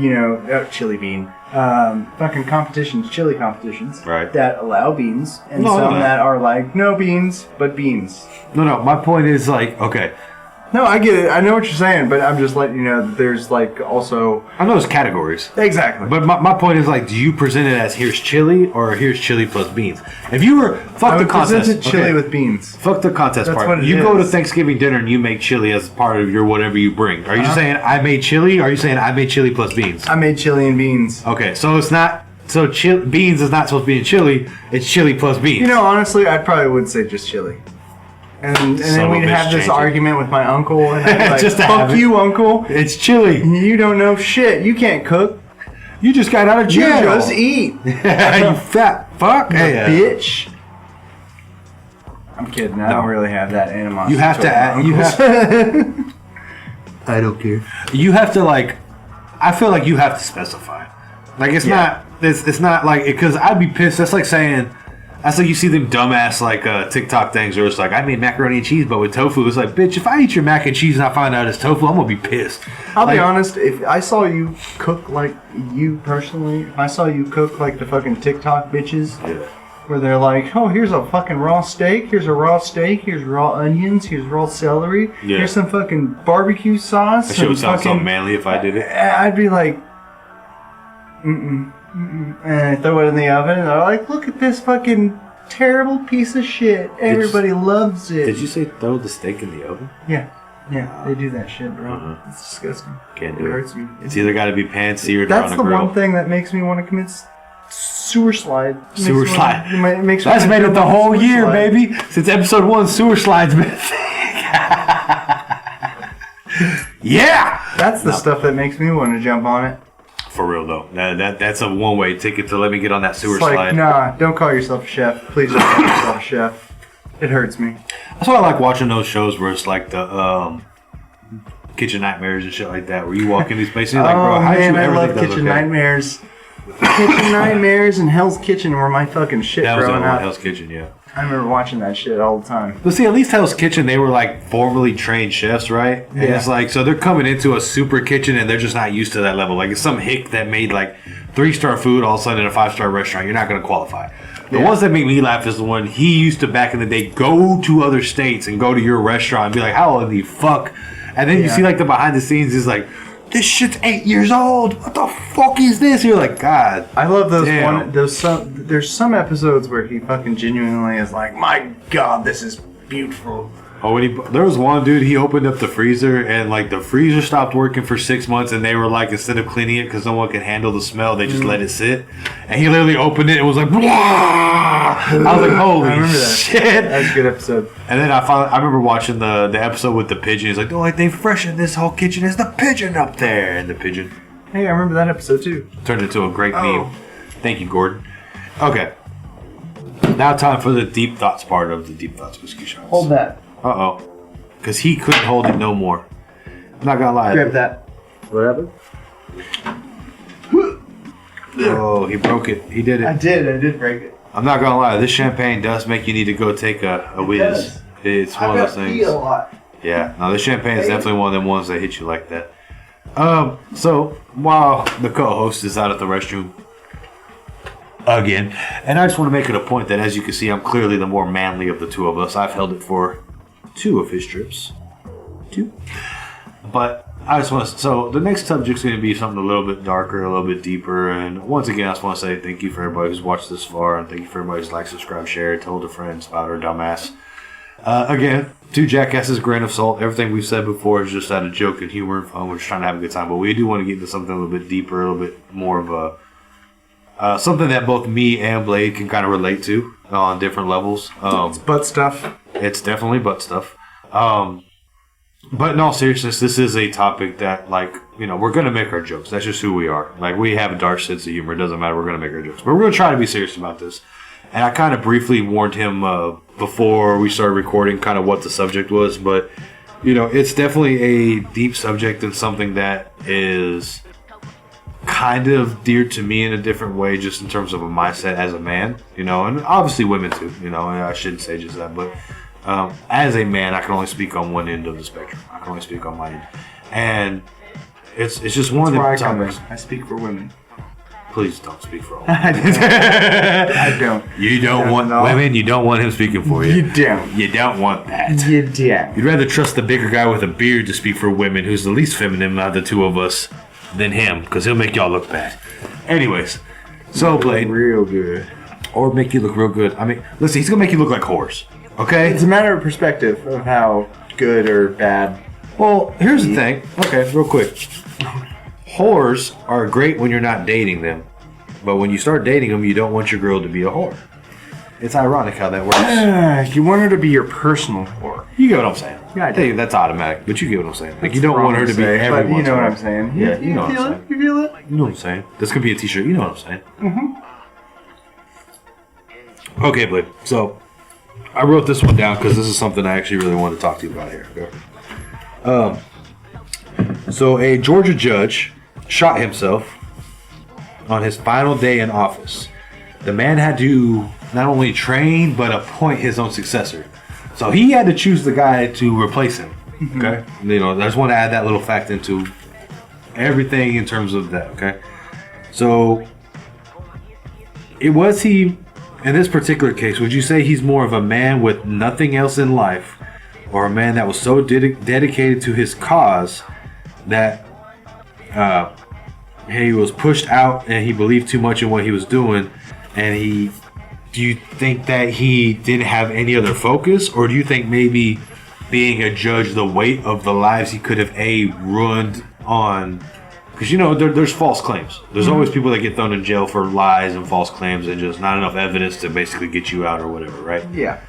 fucking competitions, chili competitions, Right. that allow beans, and No, some no. that are like, no beans, but beans. No, my point is like, okay, No, I get it. I know what you're saying, but I'm just letting you know that there's like also... I know it's categories. Exactly. But my point is like, do you present it as here's chili or here's chili plus beans? If you were I would contest, present it chili okay. with beans. Fuck the contest That's part. what it You go to is. Thanksgiving dinner and you make chili as part of your whatever you bring. Are you just saying I made chili? Or are you saying I made chili plus beans? I made chili and beans. Okay, so it's not. So beans is not supposed to be in chili. It's chili plus beans. You know, honestly, I probably would say just chili. And Son then of a we'd bitch, have this change it. argument with my uncle, and I'd be like, Just to have fuck it. you, uncle. it's chili. You don't know shit. You can't cook. You just got out of You jail. just eat. you fat fuck. Hey, Bitch. I'm kidding. I don't really have that animosity. You have to. I don't care. You have to like. I feel like you have to specify. Like it's not. It's not like because I'd be pissed. That's like saying. That's like you see them dumbass like TikTok things where it's like I made macaroni and cheese but with tofu. It's like bitch, if I eat your mac and cheese and I find out it's tofu, I'm gonna be pissed. I'll be Like, honest. If I saw you cook like you personally, if I saw you cook like the fucking TikTok bitches. Yeah. Where they're like, oh, here's a fucking raw steak. Here's a raw steak. Here's raw onions. Here's raw celery. Yeah. Here's some fucking barbecue sauce. That shit would sound so fucking- manly if I did it. I'd be like, and I throw it in the oven, and they're like, look at this fucking terrible piece of shit. Everybody loves it. Did you say throw the steak in the oven? Yeah, they do that shit, bro. Uh-huh. It's disgusting. Can't It do hurts it. me. It's either got to be pan seared or That's on the a grill. one thing that makes me want to commit sewer slide. Sewer slide. Makes me That's wanna made it the commit whole sewer year, slide. baby. Since episode 1, sewer slides been a thing. Yeah. That's the stuff that makes me want to jump on it. For real though, that's a one-way ticket to let me get on that sewer It's like, slide. nah, don't call yourself a chef. Please don't call yourself a chef. It hurts me. That's why I like watching those shows where it's like the kitchen nightmares and shit like that, where you walk in these places and you're like, bro, how did you I ever love think that was Kitchen okay? Nightmares. Kitchen Nightmares and Hell's Kitchen were my fucking shit That was the growing one up. Hell's Kitchen, yeah. I remember watching that shit all the time. But see, at least Hell's Kitchen, they were like formally trained chefs, right? And Yeah. it's like, so they're coming into a super kitchen and they're just not used to that level. Like, it's some hick that made like 3-star food all of a sudden in a 5-star restaurant. You're not going to qualify. The ones that make me laugh is the one he used to back in the day go to other states and go to your restaurant and be like, how in the fuck? And then you see like the behind the scenes is like, this shit's 8 years old. What the fuck is this? You're like, God. I love those Damn. there's some episodes where he fucking genuinely is like, my God, this is beautiful. Oh, there was one dude, he opened up the freezer and like the freezer stopped working for 6 months and they were like, instead of cleaning it because no one could handle the smell, they just let it sit. And he literally opened it and was like, "Blah!" I was like, holy I remember that. shit. That's a good episode. And then I remember watching the episode with the pigeon. He's like, the only thing fresh in this whole kitchen is the pigeon up there. And the pigeon Hey, I remember that episode too. turned into a great Oh. meme. Thank you, Gordon. Okay. Now time for the deep thoughts part of the Deep Thoughts Whiskey Shots. Hold that. Uh-oh. Because he couldn't hold it no more. I'm not gonna lie. Grab that. What happened? Oh, he broke it. He did I it. did break it. I'm not gonna lie. This champagne does make you need to go take a whiz. does. It's one of those things. a lot. Yeah. No, this champagne is definitely one of them ones that hit you like that. So while the co-host is out at the restroom again, and I just want to make it a point that, as you can see, I'm clearly the more manly of the two of us. I've held it for 2 of his trips. 2. But I just want to, so the next subject's going to be something a little bit darker, a little bit deeper. And once again, I just want to say thank you for everybody who's watched this far, and thank you for everybody who's liked, subscribed, shared, told their friends about our dumbass. Again, 2 jackasses, grain of salt. Everything we've said before is just out of joke and humor and fun. We're just trying to have a good time, but we do want to get into something a little bit deeper, a little bit more of a something that both me and Blade can kind of relate to on different levels. It's butt stuff. It's definitely butt stuff. But in all seriousness, this is a topic that, like, you know, we're going to make our jokes. That's just who we are. Like, we have a dark sense of humor. It doesn't matter. We're going to make our jokes. But we're going to try to be serious about this. And I kind of briefly warned him before we started recording kind of what the subject was. But, you know, it's definitely a deep subject and something that is kind of dear to me in a different way, just in terms of a mindset as a man, you know, and obviously women too, you know, and I shouldn't say just that, but As a man, I can only speak on one end of the spectrum. I can only speak on my end. And it's just one of the topics. I speak for women. Please don't speak for all I women. don't. You don't want women. You don't want him speaking for you. You don't. You don't want that. You don't. You'd rather trust the bigger guy with a beard to speak for women, who's the least feminine out of the two of us, than him, because he'll make y'all look bad. Anyways, so Blade, Real good. or make you look real good. I mean, listen, he's gonna make you look like whores. Okay. It's a matter of perspective of how good or bad. Well, here's the thing. Okay, real quick. Whores are great when you're not dating them, but when you start dating them, you don't want your girl to be a whore. It's ironic how that works. You want her to be your personal whore. You get what I'm saying? Yeah, I Hey, that's automatic, but you get what I'm saying. Like, you don't want her to be everyone's But you know what whore. I'm saying. Yeah, you know what I'm saying. You feel it? You know what I'm saying? This could be a t-shirt. You know what I'm saying? Mm-hmm. Okay, Blade. So, I wrote this one down because this is something I actually really want to talk to you about here. Okay? So, a Georgia judge shot himself on his final day in office. The man had to not only train, but appoint his own successor. So, he had to choose the guy to replace him. Okay? You know, I just want to add that little fact into everything in terms of that, okay? So, in this particular case, would you say he's more of a man with nothing else in life, or a man that was so dedicated to his cause that he was pushed out and he believed too much in what he was doing, and do you think that he didn't have any other focus, or do you think maybe being a judge, the weight of the lives he could have ruined on? Because, you know, there's false claims. There's always people that get thrown in jail for lies and false claims and just not enough evidence to basically get you out or whatever, right? Yeah.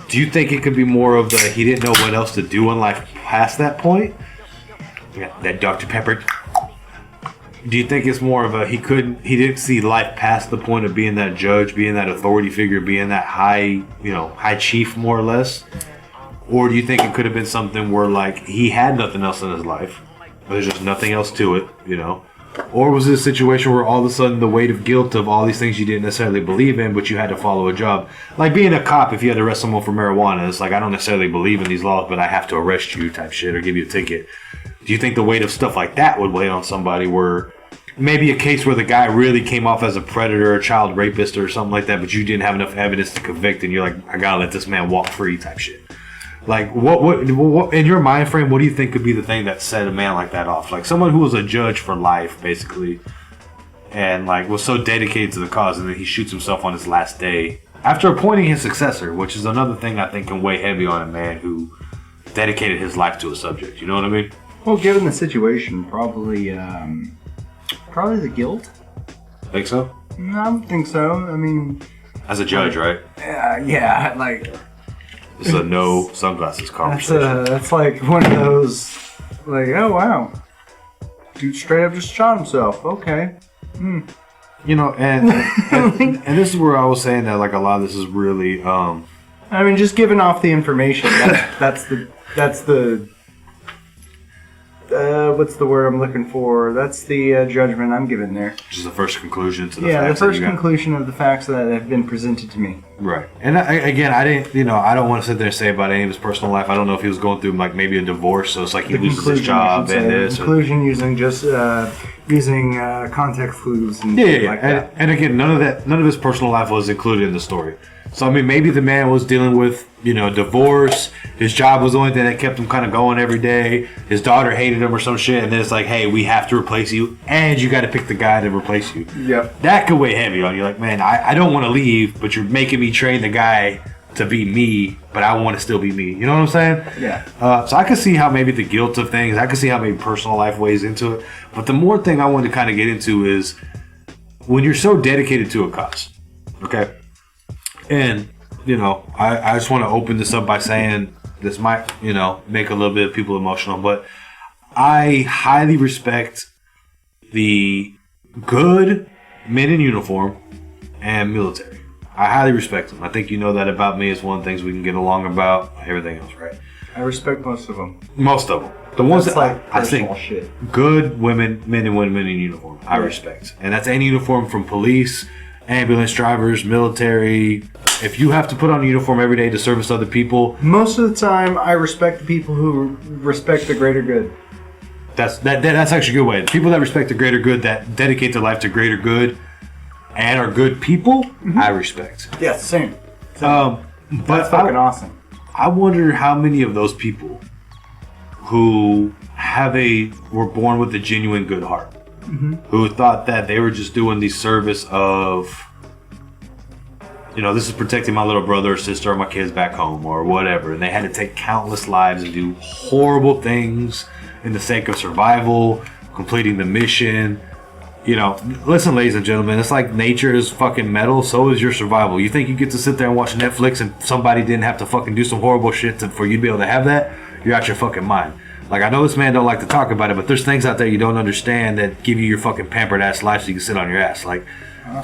Do you think it could be more of he didn't know what else to do in life past that point? Yeah, that Dr. Pepper. Do you think it's more of he didn't see life past the point of being that judge, being that authority figure, being that high chief, more or less? Or do you think it could have been something where, like, he had nothing else in his life, but there's just nothing else to it, you know? Or was it a situation where all of a sudden the weight of guilt of all these things you didn't necessarily believe in, but you had to follow a job? Like being a cop, if you had to arrest someone for marijuana, it's like, I don't necessarily believe in these laws, but I have to arrest you type shit or give you a ticket. Do you think the weight of stuff like that would weigh on somebody, where maybe a case where the guy really came off as a predator, a child rapist or something like that, but you didn't have enough evidence to convict, and you're like, I gotta let this man walk free type shit? Like, what in your mind frame, what do you think could be the thing that set a man like that off? Like someone who was a judge for life, basically, and like was so dedicated to the cause, and then he shoots himself on his last day after appointing his successor, which is another thing I think can weigh heavy on a man who dedicated his life to a subject. You know what I mean? Well, given the situation, probably the guilt. Think so? No, I don't think so. I mean, as a judge, right? Yeah, like. This is a no sunglasses conversation. That's like one of those, like, oh wow, dude straight up just shot himself. Okay. You know, and this is where I was saying that, like, a lot of this is really. I mean, just giving off the information. That's the. What's the word I'm looking for? That's the judgment I'm giving there. Just the first conclusion to the facts. Yeah, the first that conclusion of the facts that have been presented to me. Right. And I didn't, I don't want to sit there and say about any of his personal life. I don't know if he was going through, like, maybe a divorce, so it's like he loses his job and this. Conclusion using just using context clues and like that. And again, none of his personal life was included in the story. So, I mean, maybe the man was dealing with, divorce. His job was the only thing that kept him kind of going every day. His daughter hated him or some shit. And then it's like, hey, we have to replace you. And you got to pick the guy to replace you. Yep. That could weigh heavy on you. Like, man, I don't want to leave, but you're making me train the guy to be me, but I want to still be me. You know what I'm saying? Yeah. So I could see how maybe the guilt of things, I could see how maybe personal life weighs into it. But the more thing I want to kind of get into is when you're so dedicated to a cause, okay? And, I just want to open this up by saying this might, make a little bit of people emotional, but I highly respect the good men in uniform and military. I highly respect them. I think you know that about me. It's one of the things we can get along about. Everything else, right? I respect most of them. Most of them. The ones that's that like I think shit. Good men and women in uniform, I respect. And that's any uniform from police ambulance drivers, military. If you have to put on a uniform every day to service other people, most of the time, I respect the people who respect the greater good. that's actually a good way. People that respect the greater good, that dedicate their life to greater good, and are good people, I respect. Yeah, same. But That's fucking awesome. I wonder how many of those people who were born with a genuine good heart, who thought that they were just doing the service of, this is protecting my little brother or sister or my kids back home or whatever, and they had to take countless lives and do horrible things in the sake of survival, completing the mission. Listen, ladies and gentlemen, it's like nature is fucking metal, so is your survival. You think you get to sit there and watch Netflix and somebody didn't have to fucking do some horrible shit for you to be able to have that? You're out your fucking mind. Like, I know this man don't like to talk about it, but there's things out there you don't understand that give you your fucking pampered ass life so you can sit on your ass. Like,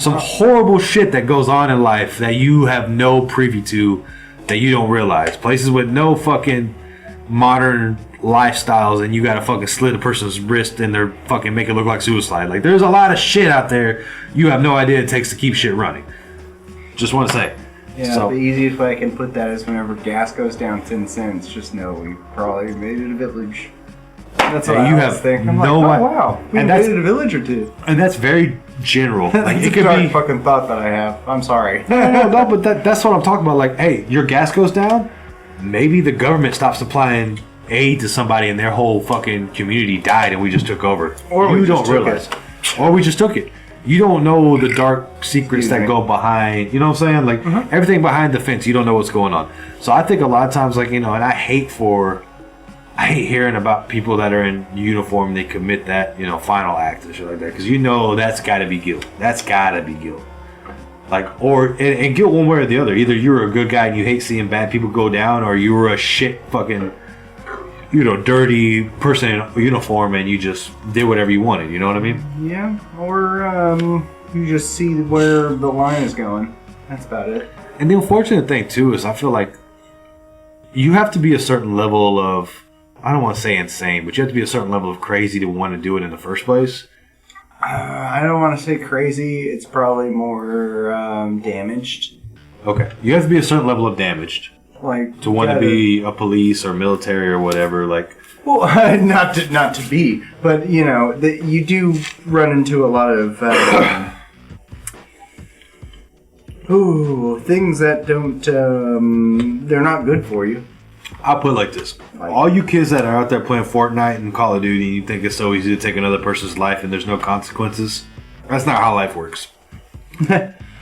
some horrible shit that goes on in life that you have no privy to, that you don't realize. Places with no fucking modern lifestyles, and you gotta fucking slit a person's wrist and they're fucking make it look like suicide. Like, there's a lot of shit out there you have no idea it takes to keep shit running. Just want to say. Yeah, the easiest way I can put that is whenever gas goes down 10 cents, just know we probably made it a village. That's what I was thinking. I'm no like, oh wow, we made it a village or two. And that's very general. Like, it could be a fucking thought that I have. I'm sorry. No, but that's what I'm talking about. Like, hey, your gas goes down, maybe the government stops supplying aid to somebody and their whole fucking community died and we just took over. Or you we don't just realize. took it. Or we just took it. You don't know the dark secrets that go behind, you know what I'm saying? Like, everything behind the fence, you don't know what's going on. So I think a lot of times, like, and I hate hearing about people that are in uniform and they commit that, final act and shit like that. Because that's got to be guilt. That's got to be guilt. Like, and guilt one way or the other. Either you're a good guy and you hate seeing bad people go down, or you were a shit fucking, dirty person in uniform and you just did whatever you wanted. You know what I mean? Yeah, or you just see where the line is going. That's about it. And the unfortunate thing, too, is I feel like you have to be a certain level of, I don't want to say insane, but you have to be a certain level of crazy to want to do it in the first place. I don't want to say crazy. It's probably more damaged. Okay. You have to be a certain level of damaged. Like, to want to be a police or military or whatever, like. Well, not to be, but you do run into a lot of things that don't. They're not good for you. I'll put it like this: all you kids that are out there playing Fortnite and Call of Duty, and you think it's so easy to take another person's life and there's no consequences. That's not how life works.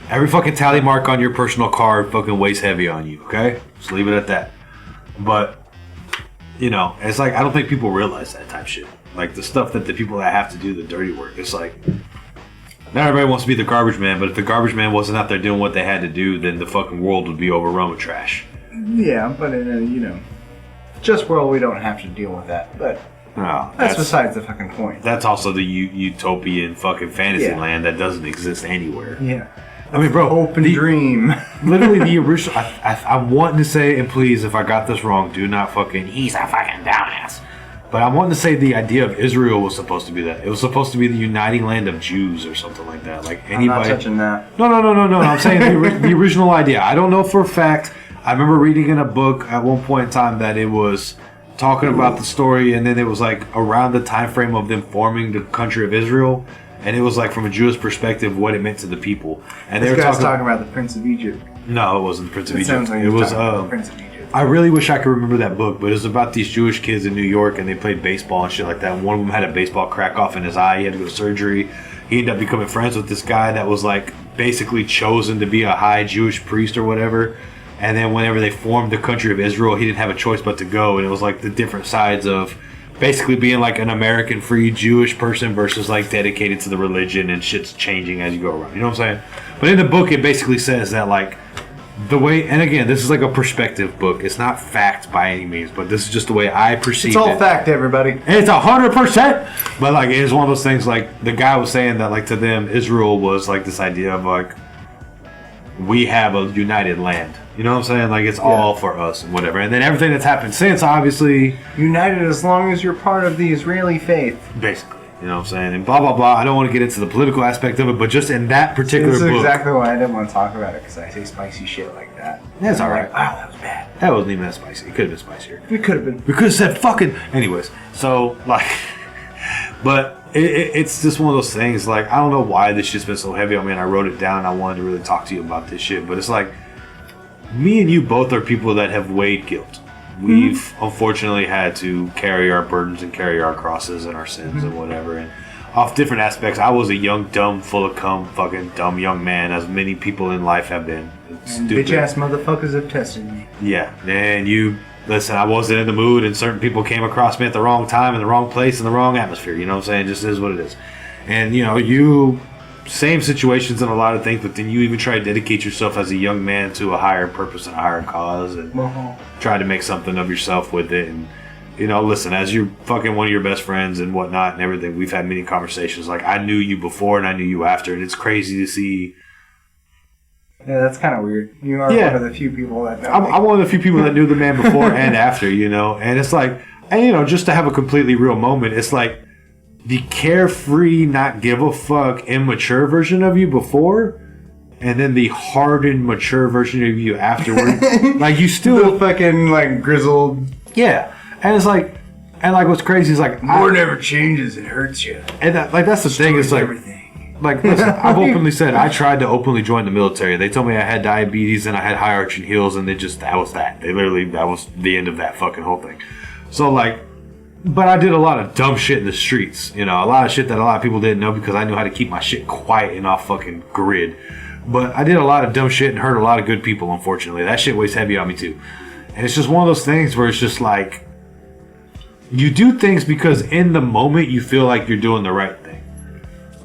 Every fucking tally mark on your personal card fucking weighs heavy on you, okay? Just leave it at that. But, it's like, I don't think people realize that type shit. Like, the stuff that the people that have to do the dirty work, it's like, not everybody wants to be the garbage man, but if the garbage man wasn't out there doing what they had to do, then the fucking world would be overrun with trash. Yeah, but in a, just world, we don't have to deal with that. But no, that's besides the fucking point. That's also the utopian fucking fantasy land that doesn't exist anywhere. Yeah. I mean, bro, hope and dream. Literally, the original. I'm wanting to say, and please, if I got this wrong, do not fucking. He's a fucking dumbass. But I'm wanting to say the idea of Israel was supposed to be that. It was supposed to be the uniting land of Jews or something like that. Like anybody. I'm not touching that. No. I'm saying the original idea. I don't know for a fact. I remember reading in a book at one point in time that it was talking about the story, and then it was like around the time frame of them forming the country of Israel. And it was like from a Jewish perspective what it meant to the people. And they were talking about the Prince of Egypt. No, it wasn't the Prince of Egypt. Sounds like it was the Prince of Egypt. I really wish I could remember that book, but it was about these Jewish kids in New York, and they played baseball and shit like that. And one of them had a baseball crack off in his eye. He had to go to surgery. He ended up becoming friends with this guy that was like basically chosen to be a high Jewish priest or whatever. And then whenever they formed the country of Israel, he didn't have a choice but to go. And it was like the different sides of basically being like an American free Jewish person versus like dedicated to the religion, and shit's changing as you go around. You know what I'm saying? But in the book, it basically says that like the way, and again, this is like a perspective book. It's not fact by any means, but this is just the way I perceive it. It's all fact, everybody. And it's 100%. But like, it's one of those things like the guy was saying that like to them, Israel was like this idea of like, we have a united land. You know what I'm saying? Like, it's all for us and whatever. And then everything that's happened since, obviously... United as long as you're part of the Israeli faith. Basically. You know what I'm saying? And blah, blah, blah. I don't want to get into the political aspect of it, but just in that particular This is book. exactly why I didn't want to talk about it, because I say spicy shit like that. That's all right. Wow, that was bad. That wasn't even that spicy. It could have been spicier. It could have been. We could have said fucking. Anyways, so, like, but it's just one of those things. Like, I don't know why this shit's been so heavy. I mean, I wrote it down. I wanted to really talk to you about this shit, but it's like, me and you both are people that have weighed guilt. We've unfortunately had to carry our burdens and carry our crosses and our sins and whatever. And off different aspects, I was a young, dumb, full of cum, fucking dumb young man, as many people in life have been. And bitch ass motherfuckers have tested me. Yeah, and you listen. I wasn't in the mood, and certain people came across me at the wrong time, in the wrong place, in the wrong atmosphere. You know what I'm saying? It just is what it is. And you know, you same situations and a lot of things, but then you even try to dedicate yourself as a young man to a higher purpose and a higher cause, and try to make something of yourself with it. And you know, listen, as you're fucking one of your best friends and whatnot and everything, we've had many conversations. Like, I knew you before and I knew you after, and it's crazy to see. Yeah, that's kind of weird. You are one of the few people that know. I'm one of the few people that knew the man before and after, you know. And it's like, and you know, just to have a completely real moment, it's like the carefree, not give a fuck, immature version of you before, and then the hardened, mature version of you afterward. Like, you still the fucking like grizzled. Yeah. And it's like, and like what's crazy is like, More never changes, it hurts you. And that, like, that's the thing. It's like, like, listen, I've openly said I tried to openly join the military. They told me I had diabetes and I had high arching heels, and that was that. They literally, that was the end of that fucking whole thing. So like, but I did a lot of dumb shit in the streets. You know, a lot of shit that a lot of people didn't know, because I knew how to keep my shit quiet and off fucking grid. But I did a lot of dumb shit and hurt a lot of good people. Unfortunately, that shit weighs heavy on me too. And it's just one of those things where it's just like, you do things because in the moment you feel like you're doing the right thing,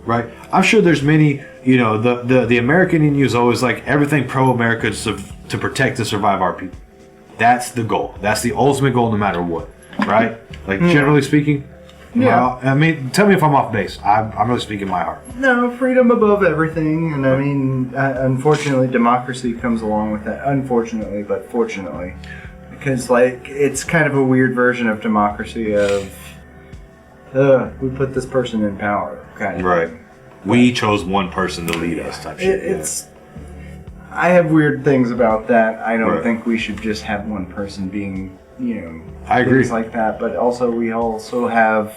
right? I'm sure there's many, you know, the American in you is always like everything pro-America to protect and survive our people. That's the goal. That's the ultimate goal no matter what, right? Like, generally speaking. Yeah. I mean, tell me if I'm off base. I'm really speaking my heart. No, freedom above everything. And I mean, unfortunately, democracy comes along with that. Unfortunately, but fortunately. Because, like, it's kind of a weird version of democracy of, we put this person in power, kind of. Right. We chose one person to lead us, type shit. It's. I have weird things about that. I don't think we should just have one person being, you know, I agree. things like that. But also, we also have.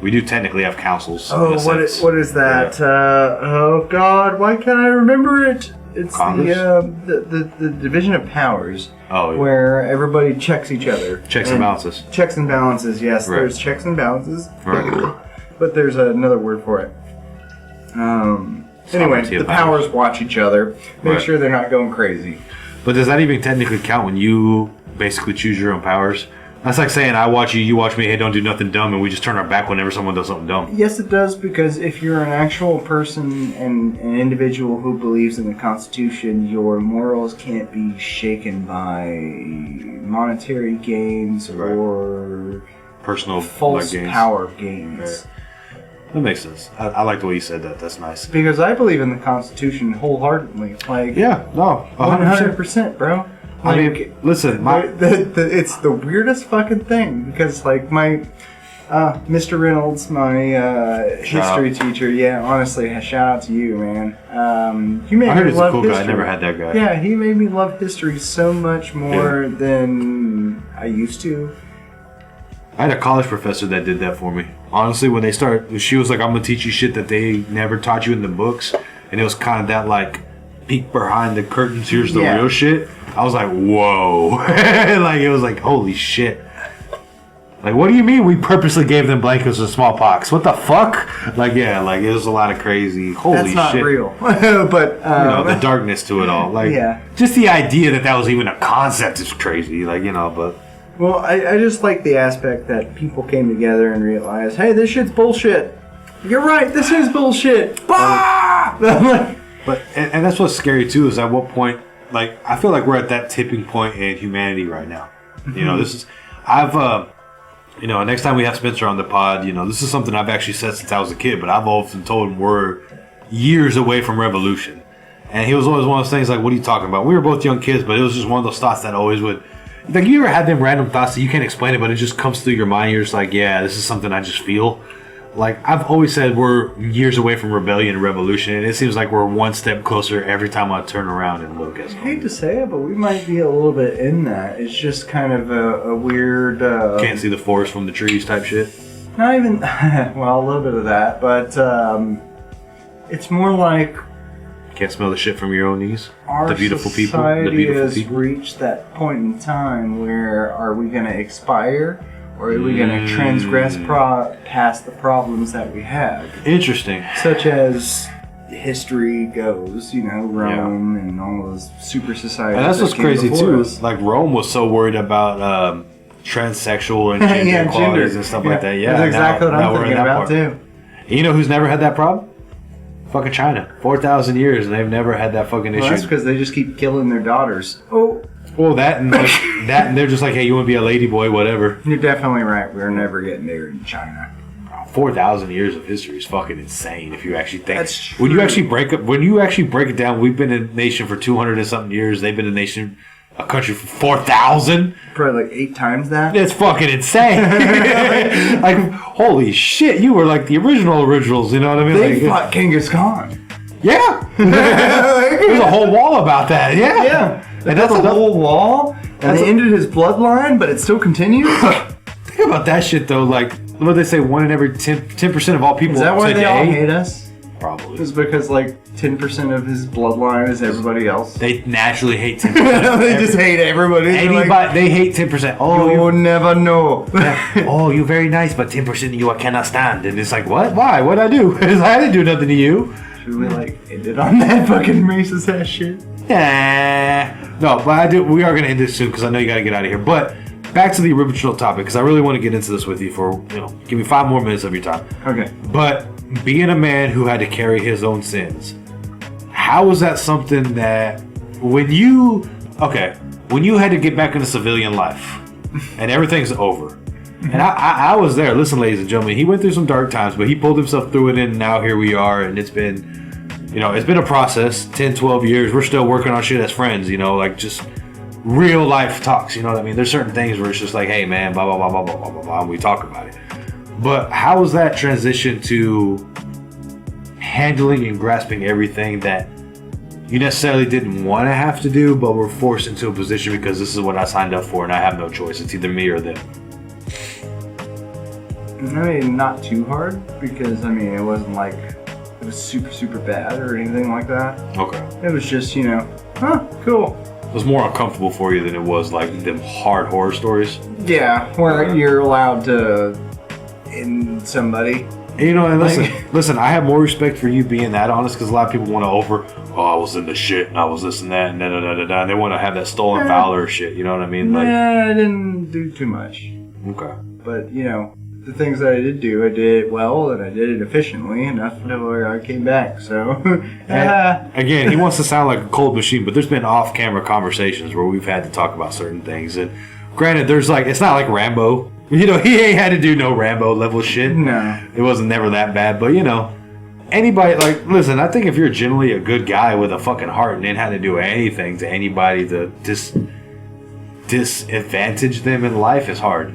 We do technically have councils. Oh, what is that? Yeah. Oh God, why can't I remember it? It's Congress? the division of powers. Oh, yeah. Where everybody checks each other. Checks and balances. Checks and balances, yes. Right. There's checks and balances. Right. But there's another word for it. Anyway, the powers watch each other, make sure they're not going crazy. But does that even technically count when you basically choose your own powers? That's like saying I watch you, you watch me, hey, don't do nothing dumb, and we just turn our back whenever someone does something dumb. Yes, it does, because if you're an actual person and an individual who believes in the Constitution, your morals can't be shaken by monetary gains or personal false gains. Power gains. Right. That makes sense. I like the way you said that. That's nice. Because I believe in the Constitution wholeheartedly. Like, yeah, no, 100%, bro. I mean, listen, it's the weirdest fucking thing, because like my Mr. Reynolds, my history teacher, honestly, shout out to you, man. You made I heard me he's a love cool history. guy. I never had that guy. Yeah, he made me love history so much more than I used to. I had a college professor that did that for me. Honestly, when she was like, I'm going to teach you shit that they never taught you in the books. And it was kind of that, like, peek behind the curtains, here's the real shit. I was like, whoa. Like, it was like, holy shit. Like, what do you mean we purposely gave them blankets with smallpox? What the fuck? Like, yeah, like, it was a lot of crazy, holy shit. That's not real. But, you know, the darkness to it all. Like, just the idea that was even a concept is crazy. Like, you know, but... Well, I just like the aspect that people came together and realized, hey, this shit's bullshit. You're right, this is bullshit. Bah! But and that's what's scary too, is at what point, like, I feel like we're at that tipping point in humanity right now. You know, you know, next time we have Spencer on the pod, you know, this is something I've actually said since I was a kid, but I've often told him we're years away from revolution. And he was always one of those things like, what are you talking about? We were both young kids, but it was just one of those thoughts that always would... Like, you ever had them random thoughts that you can't explain it, but it just comes through your mind. You're just like, yeah, this is something I just feel. like I've always said, we're years away from rebellion and revolution, and it seems like we're one step closer every time I turn around and look at I something. hate to say it, but we might be a little bit in that. It's just kind of a weird... Can't see the forest from the trees type shit. Not even... well, a little bit of that, but it's more like... Can't smell the shit from your own knees. Our The beautiful people. The society beautiful has people. reached that point in time where are we going to expire or are we going to transgress past the problems that we have? Interesting. Such as history goes, Rome and all those super societies. And that's what's that came crazy before too. us. Like Rome was so worried about transsexual and gender Yeah, equalities gender. and stuff like that. Yeah, that's exactly what now I'm we're in thinking that about part. too. You know who's never had that problem? Fucking China. 4,000 years and they've never had that fucking Well, issue. that's because they just keep killing their daughters. Oh, Well, that and like, that, and they're just like, hey, you want to be a lady boy, whatever. you're definitely right. We're never getting there in China. 4,000 years of history is fucking insane if you actually think. That's When you true. actually break it down, we've been a nation for 200 and something years. They've been a country for 4,000. Probably like 8 times that. It's fucking insane. Like, holy shit, you were like the originals, you know what I mean? They Like, fought Genghis Khan. yeah. There's a whole wall about that, yeah. Yeah. And That's a another- whole wall, and they ended his bloodline, but it still continues. Think about that shit though, like, what they say, 1 in every 10% of all people Is that why today. they all hate us? Probably. It's because like 10% of his bloodline is everybody else. They naturally hate 10%. They just hate everybody. They're Anybody, like, they hate 10%. Oh, you'll never know. oh, you're very nice, but 10% of you I cannot stand. And it's like, what? Why? What'd I do? I didn't do nothing to you. Should we like end it on that fucking racist ass shit? No, but we are going to end this soon because I know you got to get out of here. But back to the original topic because I really want to get into this with you for, give me 5 more minutes of your time. Okay. But being a man who had to carry his own sins, how was that something that when you had to get back into civilian life and everything's over, and I was there. Listen, ladies and gentlemen, he went through some dark times, but he pulled himself through it, and now here we are, and it's been a process, 10, 12 years. We're still working on shit as friends, like just real life talks, you know what I mean? There's certain things where it's just like, hey man, blah, blah, blah, blah, blah, blah, blah, blah, and we talk about it. But how was that transition to handling and grasping everything that you necessarily didn't want to have to do, but were forced into a position because this is what I signed up for and I have no choice. It's either me or them. I mean, not too hard because it wasn't like it was super, super bad or anything like that. Okay. It was just, cool. It was more uncomfortable for you than it was like them hard horror stories. Yeah, where you're allowed to end somebody. And listen, I have more respect for you being that honest because a lot of people want to I was in the shit and I was this and that and da-da-da-da-da, and they want to have that stolen valor shit, you know what I mean? Like, I didn't do too much. okay. But, the things that I did do, I did it well and I did it efficiently enough to where I came back, so. Again, he wants to sound like a cold machine, but there's been off-camera conversations where we've had to talk about certain things. And granted, it's not like Rambo. He ain't had to do no Rambo level shit. No. It wasn't never that bad, but anybody, listen, I think if you're generally a good guy with a fucking heart and didn't have to do anything to anybody to disadvantage them in life is hard.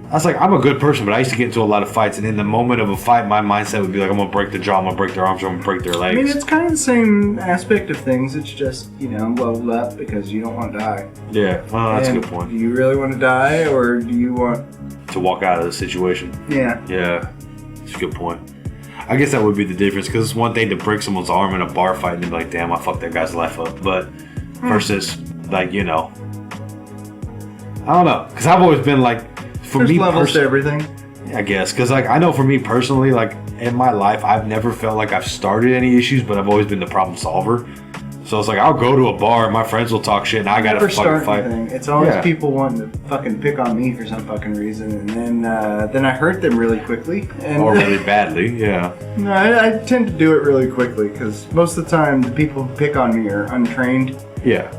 I was like, I'm a good person, but I used to get into a lot of fights, and in the moment of a fight, my mindset would be like, I'm going to break the jaw, I'm going to break their arms, I'm going to break their legs. It's kind of the same aspect of things. It's just, leveled up because you don't want to die. Yeah, well, that's And a good point. Do you really want to die, or do you want... To walk out of the situation. Yeah. Yeah, it's a good point. I guess that would be the difference, because it's one thing to break someone's arm in a bar fight and be like, damn, I fucked that guy's life up. But versus, I don't know. Because I've always been like, for There's me levels to everything. I guess, because I know for me personally, in my life, I've never felt like I've started any issues, but I've always been the problem solver. So it's like, I'll go to a bar and my friends will talk shit and I gotta fucking fight. Anything. It's always Yeah. people wanting to fucking pick on me for some fucking reason, and then I hurt them really quickly. And Or really badly, yeah. No, I tend to do it really quickly because most of the time the people who pick on me are untrained. Yeah.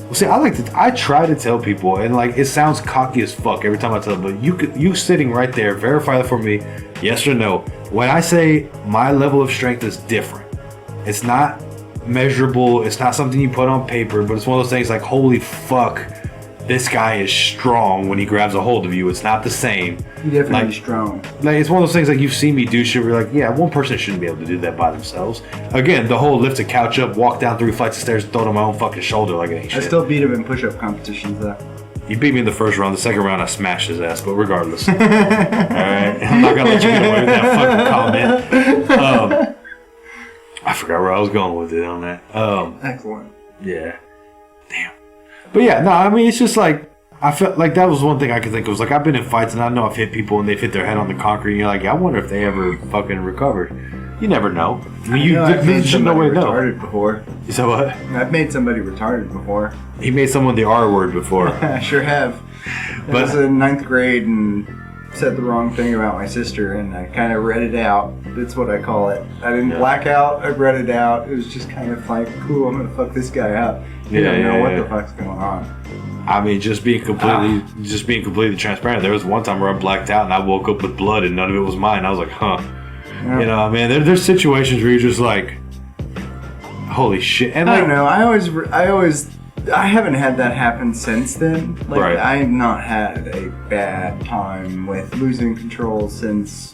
Well, see, I try to tell people, and it sounds cocky as fuck every time I tell them, but you sitting right there, verify that for me, yes or no. When I say my level of strength is different, it's not measurable, it's not something you put on paper, but it's one of those things like, holy fuck, this guy is strong when he grabs a hold of you. It's not the same. He definitely Like- strong. Like, it's one of those things, like, you've seen me do shit where you're like, yeah, one person shouldn't be able to do that by themselves. Again, the whole lift a couch up, walk down 3 flights of stairs, throw it on my own fucking shoulder like it ain't I shit. still beat him in push-up competitions though. You beat me in the first round. The second round, I smashed his ass. But regardless, all right, I'm not gonna let you get away with that fucking comment. I forgot where I was going with it on that. Excellent. Yeah, damn. But yeah, no, I mean, it's just like I felt like that was one thing I could think of. Was like I've been in fights and I know I've hit people and they've hit their head on the concrete. And you're like, I wonder if they ever fucking recovered. You never know. I mean, I've made should know somebody way to know. retarded before. You said what? I've made somebody retarded before. He made someone the R word before. I sure have. I But- was in 9th grade and said the wrong thing about my sister, and I kind of read it out. That's what I call it. I didn't black out. I read it out. It was just kind of like, cool, I'm gonna fuck this guy up. You don't know what the fuck's going on. I mean, just being completely transparent. There was one time where I blacked out and I woke up with blood and none of it was mine. I was like, huh. Yeah. You know, man, there's situations where you're just like, holy shit. And I like, don't know. I haven't had that happen since then. Like, Right. I have not had a bad time with losing control since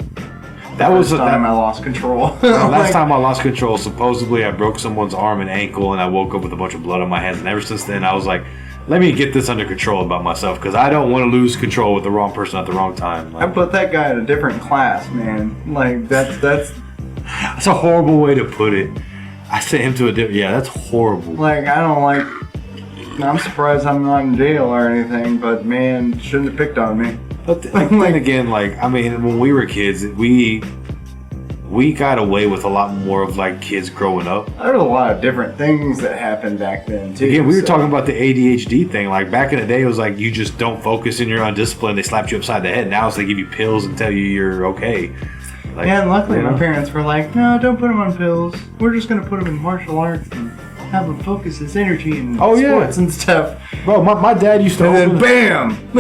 that was the time I lost control. the last Like, time I lost control. Supposedly, I broke someone's arm and ankle, and I woke up with a bunch of blood on my hands. And ever since then, I was like, let me get this under control about myself because I don't want to lose control with the wrong person at the wrong time. I Like, put that guy in a different class, man. Like that's that's a horrible way to put it. I sent him to a different. Yeah, that's horrible. like I don't like. I'm surprised I'm not in jail or anything, but man, shouldn't have picked on me. But then again, like, I mean, when we were kids, we got away with a lot more of like kids growing up. There's a lot of different things that happened back then too. Again, we were so- talking about the ADHD thing. Like back in the day, it was like you just don't focus and you're undisciplined. They slapped you upside the head. Now it's they give you pills and tell you you're okay. Like, Yeah, and luckily you know? my parents were like, no, don't put him on pills. We're just gonna put him in martial arts and have him focus his energy in Oh, yeah. sports and stuff. Bro, my dad used to. And then bam!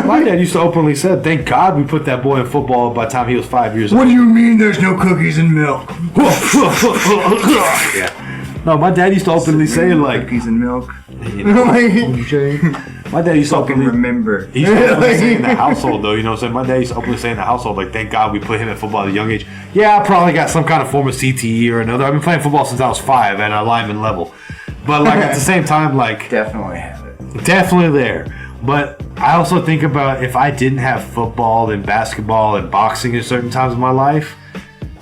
My dad used to openly said, "Thank God we put that boy in football by the time he was 5 years old." What do you mean there's no cookies and milk? Yeah. No, my dad used to openly say like, cookies and milk. you know, my dad used to Fucking openly. remember. He used to openly say in the household, though, you know what I'm saying? My dad used to openly say in the household, like, thank God we put him at football at a young age. Yeah, I probably got some kind of form of CTE or another. I've been playing football since I was 5 at a lineman level. But, like, at the same time, like, Definitely have it. definitely there. But I also think about if I didn't have football and basketball and boxing at certain times in my life,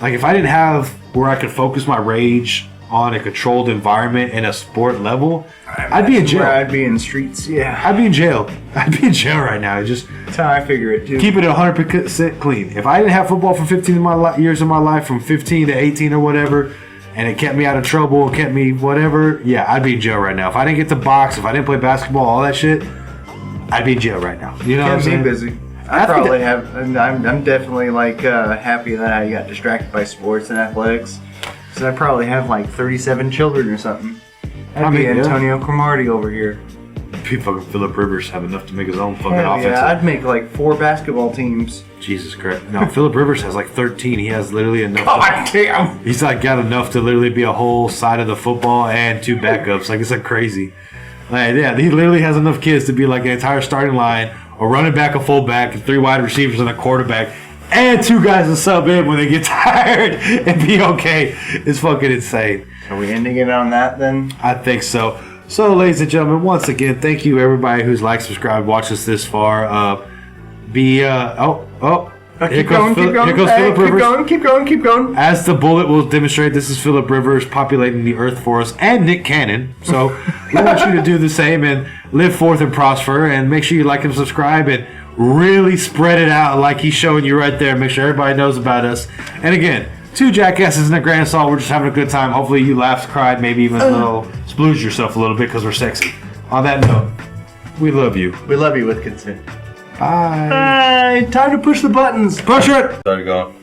like, if I didn't have where I could focus my rage on a controlled environment and a sport level, I'd be in jail. Where I'd be in streets, yeah. I'd be in jail. I'd be in jail right now. Just That's how I figure it too. keep it 100% clean. If I didn't have football for 15 of my years of my life, from 15 to 18 or whatever, and it kept me out of trouble, kept me whatever, yeah, I'd be in jail right now. If I didn't get to box, if I didn't play basketball, all that shit, I'd be in jail right now. You know what I'm Kept me saying? busy. I I think probably have. And I'm definitely like happy that I got distracted by sports and athletics. Because I probably have like 37 children or something. I'd be yeah. Antonio Cromartie over here. Fucking Philip Rivers have enough to make his own fucking Hell offensive. yeah, I'd make like 4 basketball teams. Jesus Christ. No, Philip Rivers has like 13. He has literally enough. God damn. He's like got enough to literally be a whole side of the football and 2 backups. Like, it's like crazy. Like, yeah, he literally has enough kids to be like an entire starting line, a running back, a fullback, and 3 wide receivers and a quarterback, and 2 guys to sub in when they get tired and be okay. It's fucking insane. Are we ending it on that then? I think so. So, ladies and gentlemen, once again, thank you everybody who's liked, subscribed, watched us this far. Keep going, keep going. Here goes Hey, Philip keep Rivers. going, keep going, keep going. As the bullet will demonstrate, this is Philip Rivers populating the earth for us and Nick Cannon. So we want you to do the same and live forth and prosper. And make sure you like and subscribe and really spread it out like he's showing you right there. Make sure everybody knows about us. And again, 2 jackasses and a grain of salt. We're just having a good time. Hopefully you laughed, cried, maybe even a little splooged yourself a little bit because we're sexy. On that note, we love you. We love you with consent. Bye. Hey, time to push the buttons. Push it. Started going.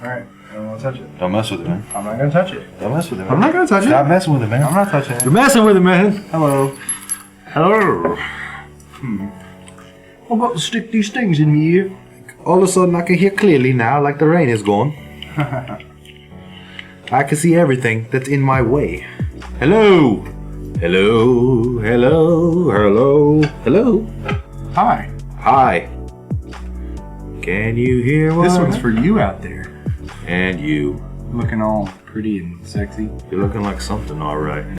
Alright, I don't want to touch it. Don't mess with it, man. I'm not going to touch it. Don't mess with it, man. I'm not going to touch it. Stop messing with it, man. I'm not touching it. You're messing with it, man. Hello. Hello. I've got to stick these things in me ear. All of a sudden, I can hear clearly now, like the rain is gone. I can see everything that's in my way. Hello. Hello, hello, hello, hello. Hi. Hi. Can you hear what? This one's for you out there. And you. Looking all pretty and sexy. You're looking like something, all right.